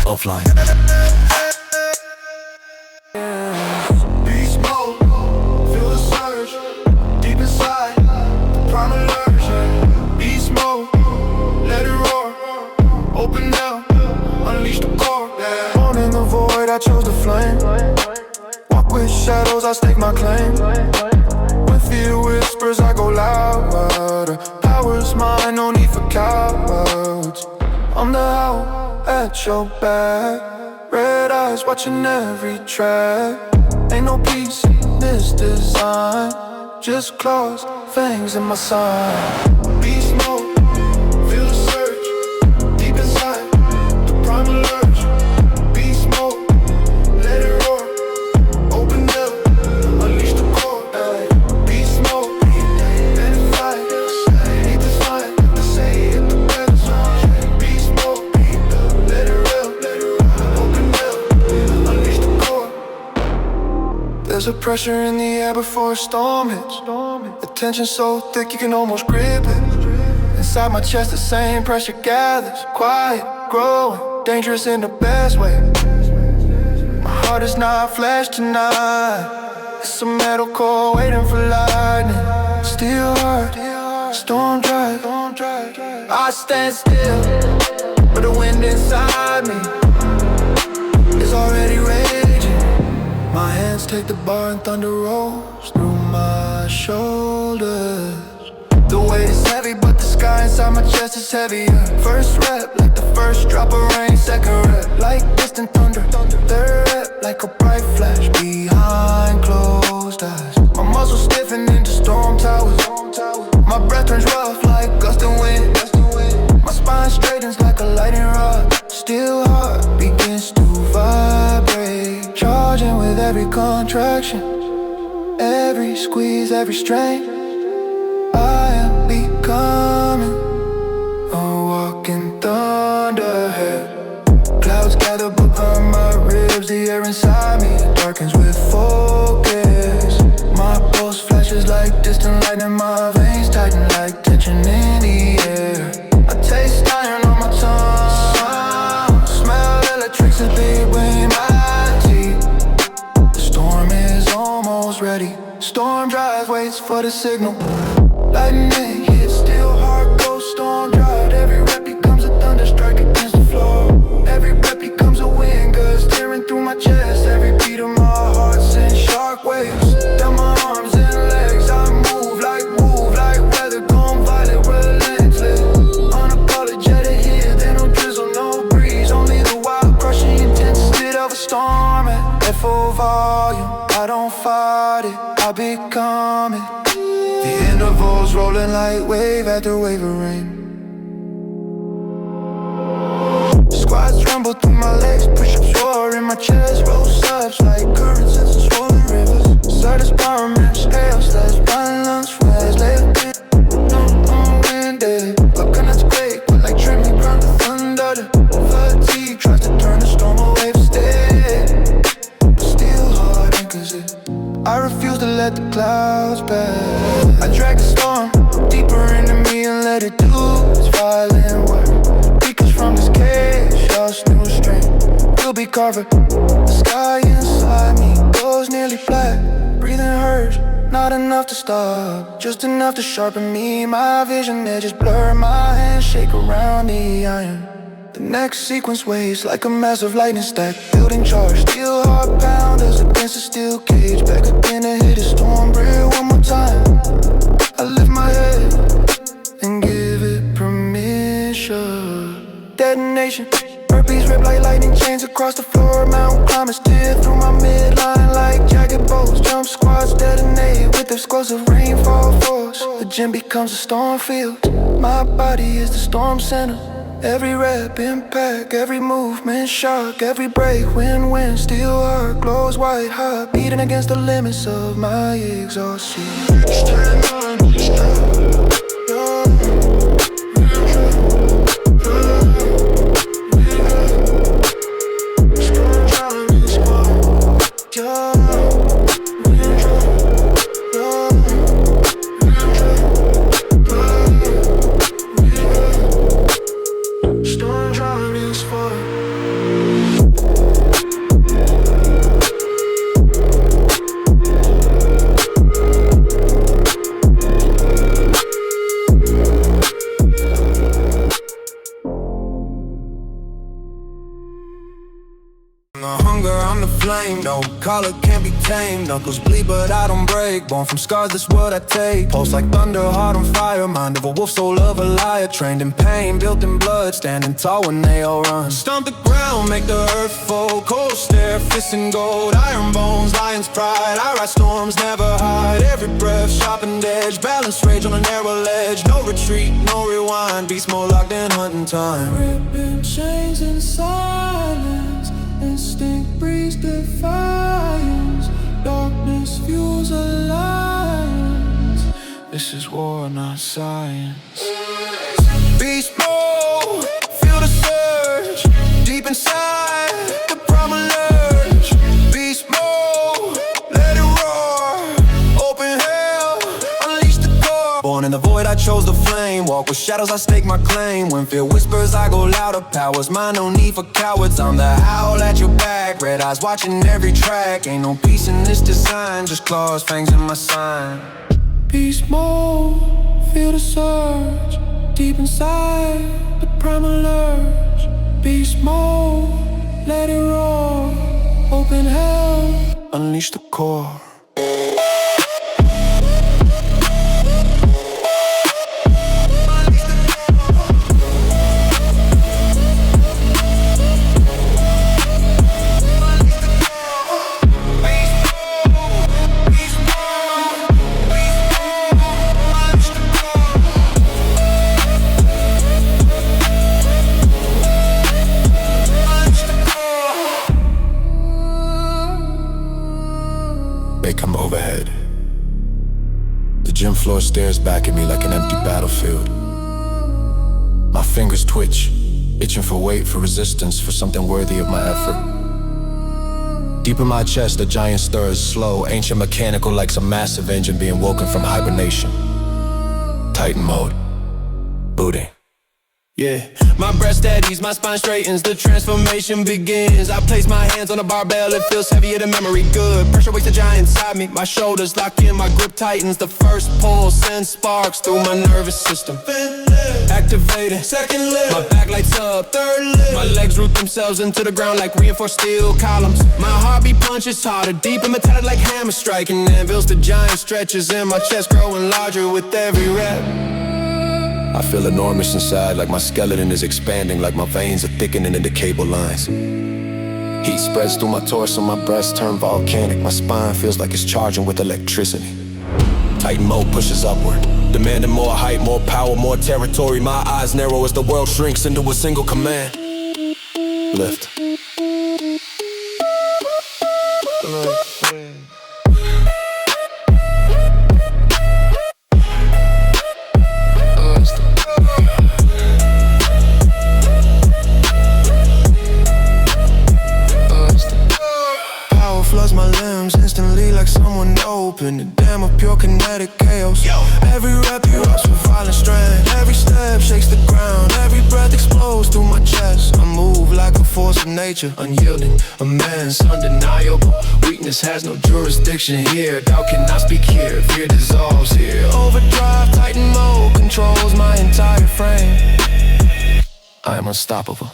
Offline. Beast mode, feel the surge deep inside. Prime alert. Beast mode, let it roar. Open now, unleash the core. Born in the void, I chose the flame. I stake my claim. When fear whispers, I go louder. Power's mine, no need for cowards. I'm the owl at your back, red eyes watching every track. Ain't no peace in this design, just claws, fangs in my side. Beast mode, feel the surge, deep inside, the primal urge. Beast mode, let it roar, open up, unleash the core. Beast mode, let it fight, need to fight, to say it the best. Beast mode, let it roll, open up, unleash the core. There's a pressure in the air before a storm hits. The tension so thick you can almost grip it. Inside my chest the same pressure gathers, quiet, growing, dangerous in the best way. My heart is not flesh tonight, it's a metal core waiting for lightning. Steel heart, storm drive. I stand still, but the wind inside me is already raging. My hands take the bar and thunder rolls through my shoulders. The weight is heavy, but the sky inside my chest is heavier. First rep, like the first drop of rain. Second rep, like distant thunder. Third rep, like a bright flash behind closed eyes. My muscles stiffen into storm towers. My breath turns rough like gust of wind. My spine straightens like a lightning rod. Still heart begins to vibrate, charging with every contraction, every squeeze, every strain. I am becoming a walking thunderhead. Clouds gather but burn my ribs. The air inside me darkens with focus. My pulse flashes like distant lightning. My veins tighten like tension in the air. I taste iron on my tongue, smell electricity between my teeth. The storm is almost ready. Storm drives, waits for the signal. Lightning hits, still heart goes storm drive. Every rep becomes a thunder strike against the floor. Every rep becomes a wind gust tearing through my chest. Every beat of my heart sends sharp waves down my arms and legs. I move like weather gone violent, relentless. Unapologetic here, there no drizzle, no breeze. Only the wild crushing intensity of a storm at full volume. I don't fight it, I become it. The intervals rolling like wave after wave of rain. Squats tremble through my legs, push-ups roar in my chest. Roll-ups like currents in some swollen rivers. Certus power maps, hail slash violence flash. Lay a bit, no winded. Coconuts quake, but like trembling ground to thunder. Fatigue tries to turn the storm away from stay. Still hard anchors it. I refuse to let the clouds pass. I drag the storm deeper into me and let it do its violent work. Because from this cage, just new strength will be covered. The sky inside me goes nearly black. Breathing hurts, not enough to stop, just enough to sharpen me. My vision edges blur, my hands shake around the iron. The next sequence waves like a massive lightning stack. Building charge, steel heart pounders against a steel cage. Back again to hit a storm brew one more time. I lift my head and give it permission. Detonation, herpes rip like lightning chains across the floor. Mountain climbers tear through my midline like jagged bolts. Jump squads detonate with explosive rainfall force. The gym becomes a storm field. My body is the storm center. Every rep impact, every movement shock, every break win-win. Steel heart glows white hot, beating against the limits of my exhaustion. flame. No collar can't be tamed. Knuckles bleed but I don't break. Born from scars, that's what I take. Pulse like thunder, heart on fire. Mind of a wolf, soul of a liar. Trained in pain, built in blood. Standing tall when they all run. Stomp the ground, make the earth fold. Cold stare, fists in gold. Iron bones, lion's pride. I ride storms, never hide. Every breath, sharpened edge. Balance rage on a narrow ledge. No retreat, no rewind. Beats more locked in hunting time. Ripping chains in silence. Instinct breeds defiance. Darkness fuels alliance. This is war, not science. Beast mode, feel the surge. Deep inside, the primal urge. Beast mode, let it roar. Open hell, unleash the core. Born in the void, I chose the flame. Walk with shadows, I stake my claim. When fear whispers, I go louder. Powers mine, no need for cowards. I'm the howl at your back. Red eyes watching every track. Ain't no peace in this design. Just claws, fangs in my sign. Beast mode, feel the surge. Deep inside, the primal urge. Beast mode, let it roar. Open hell, unleash the core. They come overhead. The gym floor stares back at me like an empty battlefield. My fingers twitch, itching for weight, for resistance, for something worthy of my effort. Deep in my chest, a giant stirs, slow, ancient, mechanical, like some massive engine being woken from hibernation. Titan mode. Booting. Yeah, my breath steadies, my spine straightens, the transformation begins. I place my hands on the barbell, it feels heavier than memory good. Pressure wakes the giant inside me, my shoulders lock in, my grip tightens. The first pulse sends sparks through my nervous system. Activated, second lip, my back lights up, third lip. My legs root themselves into the ground like reinforced steel columns. My heartbeat punches harder, deep and metallic like hammer striking anvils. The giant stretches in my chest, growing larger with every rep. I feel enormous inside, like my skeleton is expanding, like my veins are thickening into cable lines. Heat spreads through my torso, my breasts turn volcanic. My spine feels like it's charging with electricity. Titan mode pushes upward, demanding more height, more power, more territory. My eyes narrow as the world shrinks into a single command. Lift. Floods my limbs instantly like someone opened a dam of pure kinetic chaos. Every rep erupts with violent strength. Every step shakes the ground. Every breath explodes through my chest. I move like a force of nature, unyielding, immense, undeniable. Weakness has no jurisdiction here. Doubt cannot speak here. Fear dissolves here. Overdrive, Titan mode controls my entire frame. I am unstoppable.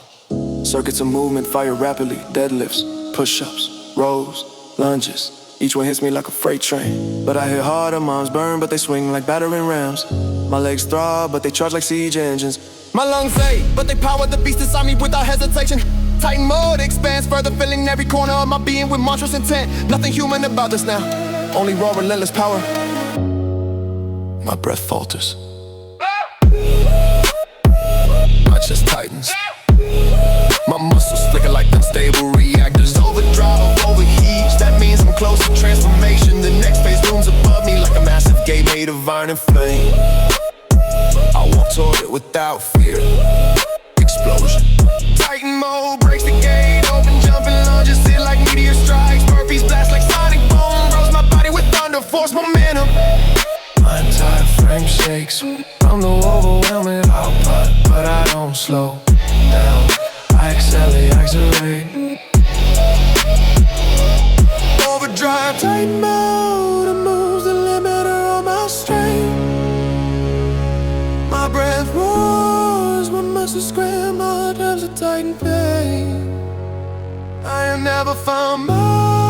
Circuits of movement fire rapidly. Deadlifts, push-ups, rows, lunges. Each one hits me like a freight train. But I hit harder, moms burn, but they swing like battering rams. My legs throb, but they charge like siege engines. My lungs ache, but they power the beast inside me without hesitation. Titan mode expands further, filling every corner of my being with monstrous intent. Nothing human about this now, only raw relentless power. My breath falters. My chest tightens. My muscles flicker like unstable reactors. Overdrive, overheat, that means I'm close to transformation. The next phase looms above me like a massive gate made of iron and flame. I walk toward it without fear. Explosion. Titan mode breaks the gate open, jumping lunges, hit like meteor strikes. Burpees blast like sonic boom, rolls my body with thunder, force momentum. My entire frame shakes from the overwhelming output, but I don't slow down. I accelerate. Overdrive, Titan mode, it moves the limiter of my strength. My breath roars, my muscles scream, my nerves are tight in pain. I am never found more.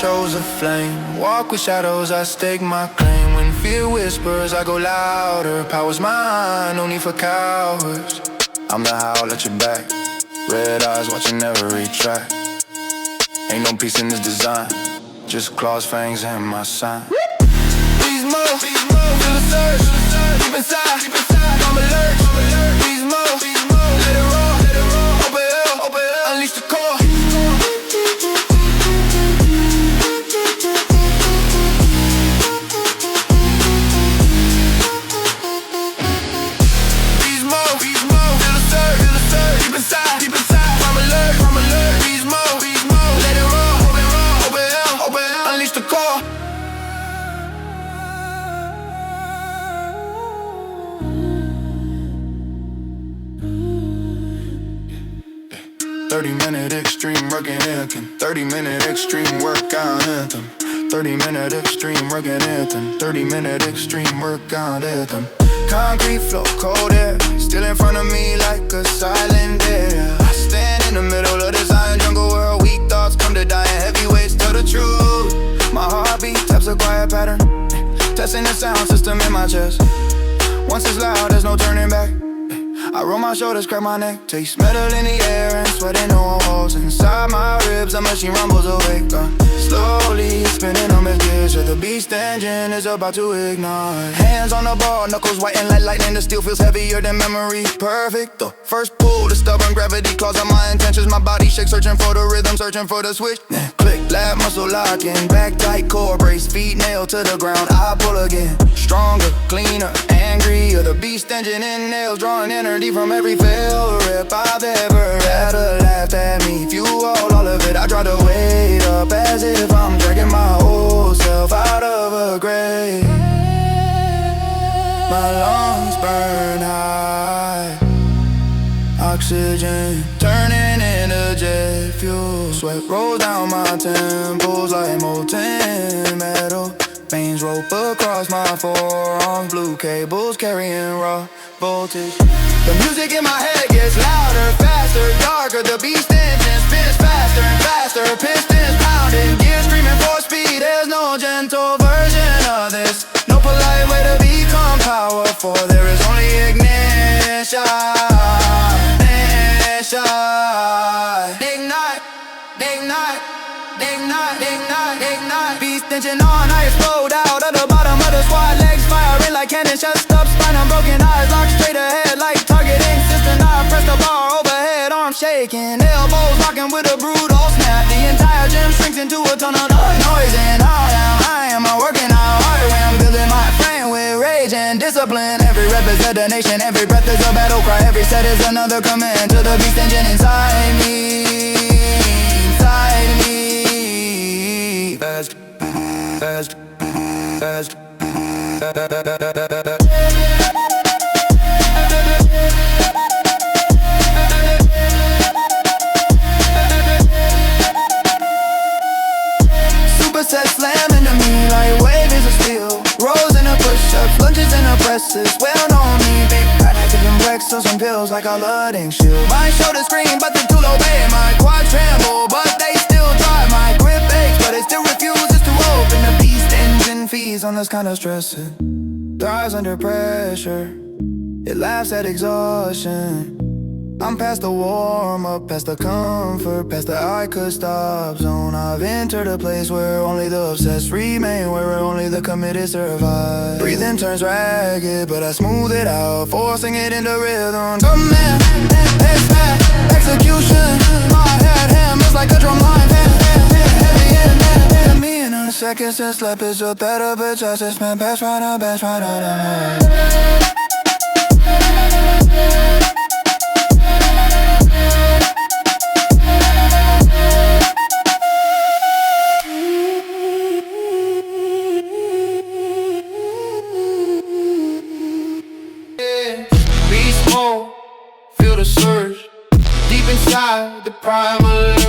chose a flame. Walk with shadows, I stake my claim. When fear whispers, I go louder. Power's mine, no need for cowards. I'm the howl at your back. Red eyes watching every track. Ain't no peace in this design. Just claws, fangs, and my sign. Please move, feel the surge. Deep inside, I'm alert. Please move, let it roll. Open hell, unleash the core. Please move, feel the surge. Deep inside, I'm alert. Please move, let it roll. Open hell, unleash the core. 30-minute extreme working anthem. 30-minute extreme workout anthem. 30-minute extreme working anthem. 30-minute extreme workout anthem. Concrete floor, cold air, still in front of me like a silent air. I stand in the middle of this iron jungle where weak thoughts come to die and heavyweights tell the truth. My heartbeat taps a quiet pattern, testing the sound system in my chest. Once it's loud, there's no turning back. I roll my shoulders, crack my neck, taste metal in the air and sweating no holes inside my ribs. A machine rumbles awake, slowly spinning on the gears. The beast engine is about to ignite. Hands on the ball, knuckles whiten like lightning. The steel feels heavier than memory. Perfect. The first pull, the stubborn gravity claws on my intentions. My body shakes, searching for the rhythm, searching for the switch. Click, lab muscle locking, back tight core brace, feet nailed to the ground. I pull again, stronger, cleaner, angrier. The beast engine in nails, drawing energy from every fail rip I've ever had. Laughed at me, fuel all of it. I try to wait up as if I'm dragging my old self out of a grave. My lungs burn high, oxygen turning into jet fuel. Sweat rolls down my temples like molten metal. Veins rope across my forearms, blue cables carrying raw voltage. The music in my head gets louder, faster, darker. The beast engine spins faster and faster. Pistons pounding, gears screaming for speed. There's no gentle version of this, no polite way to become powerful. There is only ignition. Ignite, ignite, ignite, ignite, ignite. Beast engine on, I explode out of the bottom of the squad. Legs firing like cannons, chest up, spine unbroken, eyes locked straight ahead like targeting system. I press the bar overhead, arms shaking, elbows locking with a brutal snap. The entire gym shrinks into a tunnel of noise, and I am working out harder when I'm building my frame with rage and discipline. Every rep is a donation, every breath is a battle cry. Every set is another command to the beast engine inside me, inside me. Fast, fast, fast. Superset slamming to me like waves of steel. Rolls in the push-ups, lunges in the presses. Well known me, big fat active and Brex on some pills like a flooding shield. My shoulders scream, but the tool obey. My quads tremble, but they still drive. My grip aches, but it still refuses to open. The beast engine feeds on this kind of stressing. Thrives under pressure, it laughs at exhaustion. I'm past the warm-up, past the comfort, past the I could stop zone. I've entered a place where only the obsessed remain, where only the committed survive. Breathing turns ragged, but I smooth it out, forcing it into rhythm. Command, execution. My head hammers like a drum line. Heavy in me in a second since slept is your therapist. I just spent best right on, best right on. Feel the surge deep inside the primal urge.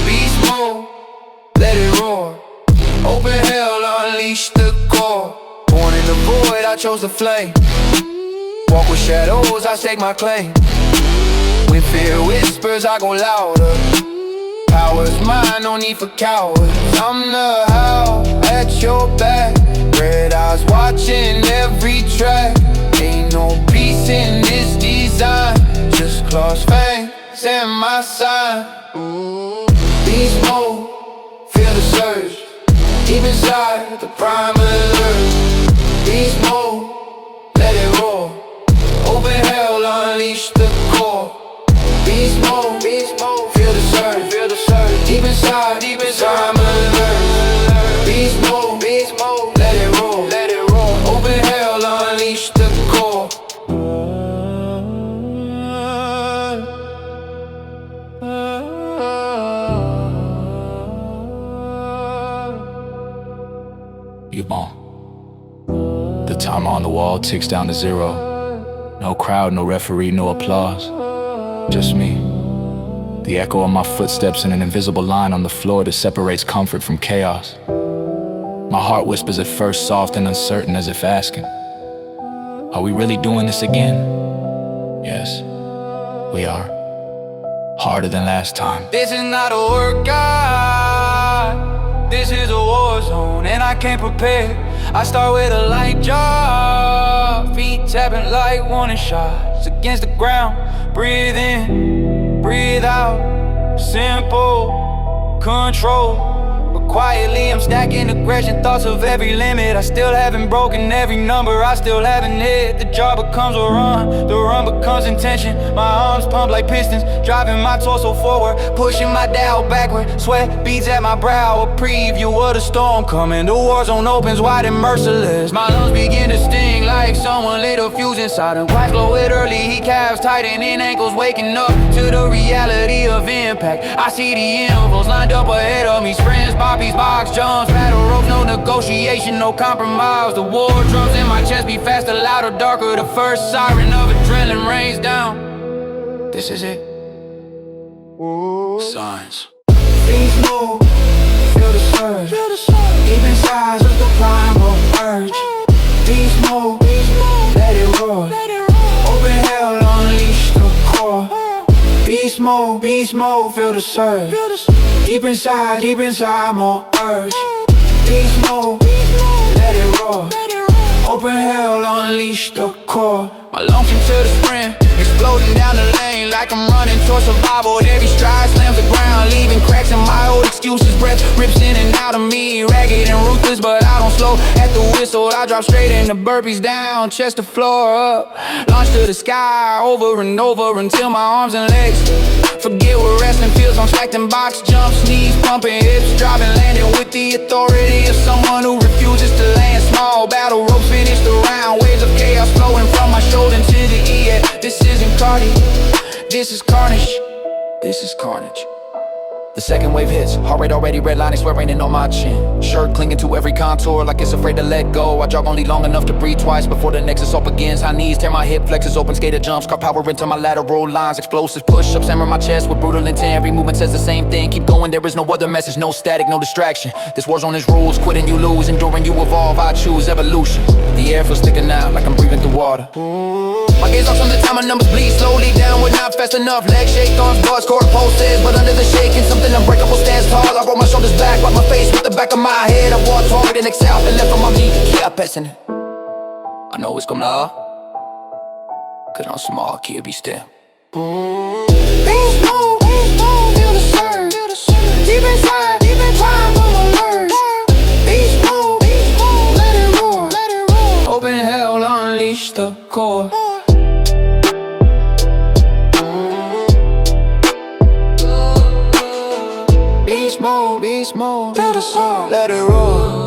Beast mode, let it roar. Open hell, unleash the core. Born in the void, I chose the flame. Walk with shadows, I stake my claim. When fear whispers, I go louder. Power's mine, no need for cowards. I'm the how at your back. Red eyes watching every track. Ain't no peace in this design. Just cross fangs and my sign. Beast mode, feel the surge. Deep inside the prime alert. Beast mode, let it roar. Open hell, unleash the core. Beast mode, feel the surge, deep inside, I'm alert. Beast mode, let it roll, open hell, unleash the core. You bon. The timer on the wall ticks down to 0. No crowd, no referee, no applause. Just me. The echo of my footsteps in an invisible line on the floor that separates comfort from chaos. My heart whispers at first, soft and uncertain, as if asking, are we really doing this again? Yes, we are. Harder than last time. This is not a workout. This is a war zone, and I can't prepare. I start with a light job, feet tapping like warning shots against the ground. Breathe in, breathe out. Simple control. But quietly I'm stacking aggression, thoughts of every limit. I still haven't broken every number, I still haven't hit. The jar becomes a run, the run becomes intention. My arms pump like pistons, driving my torso forward, pushing my dial backward. Sweat beads at my brow, a preview of the storm coming. The war zone opens wide and merciless. My lungs begin to sting like someone lit a fuse inside him. Quite slow it early, he calves tightening ankles, waking up to the reality of impact. I see the intervals lined up ahead of me, sprints, poppies, box jumps, battle ropes, no negotiation, no compromise. The war drums in my chest beat faster, louder, darker. The first siren of adrenaline rains down. This is it. Signs. Beast move, feel the surge. Deep inside of the primal urge. Beast move, let it roar. Open hell, unleash the core. Beast mode, feel the surge. Deep inside, more urge. Beast mode, let it roar. Open hell, unleash the core. My lungs into the sprint, exploding down the lane like I'm running towards survival. Every stride slams the ground, leaving cracks in my old excuses. Breath rips in and out of me, ragged and ruthless, but I don't slow at the whistle. I drop straight into burpees, down, chest to floor, up, launch to the sky, over and over until my arms and legs forget what wrestling feels. I'm stacked in box jumps, knees pumping, hips dropping, landing with the authority of someone who refuses to land small. Battle ropes finish the round, waves of chaos flowing from my shoulder to the ear. This isn't cardi, this is carnage. This is carnage. The second wave hits, heart rate already redlining, sweat raining on my chin. Shirt clinging to every contour like it's afraid to let go. I jog only long enough to breathe twice before the next assault begins. High knees tear my hip flexors open, skater jumps, car power into my lateral lines. Explosive push-ups hammer my chest with brutal intent. Every movement says the same thing, keep going, there is no other message. No static, no distraction. This war zone is rules, quitting you lose, enduring you evolve. I choose evolution. The air feels sticking out like I'm breathing through water. My gaze off on the timer, numbers bleed slowly downward, not fast enough. Legs shake, arms buzz, core pulses, but under the shaking, something unbreakable stands tall. I roll my shoulders back, wipe my face with the back of my head. I walk forward and exhale, and left on my feet. Yeah, passing it. I know it's gonna, cause I'm small, kid, be still. Beast mode, feel the surge. Deep inside, primal alert. Beast mode, let it roar. Open hell, unleash the core. Beast mode, feel the surge. Let it roar.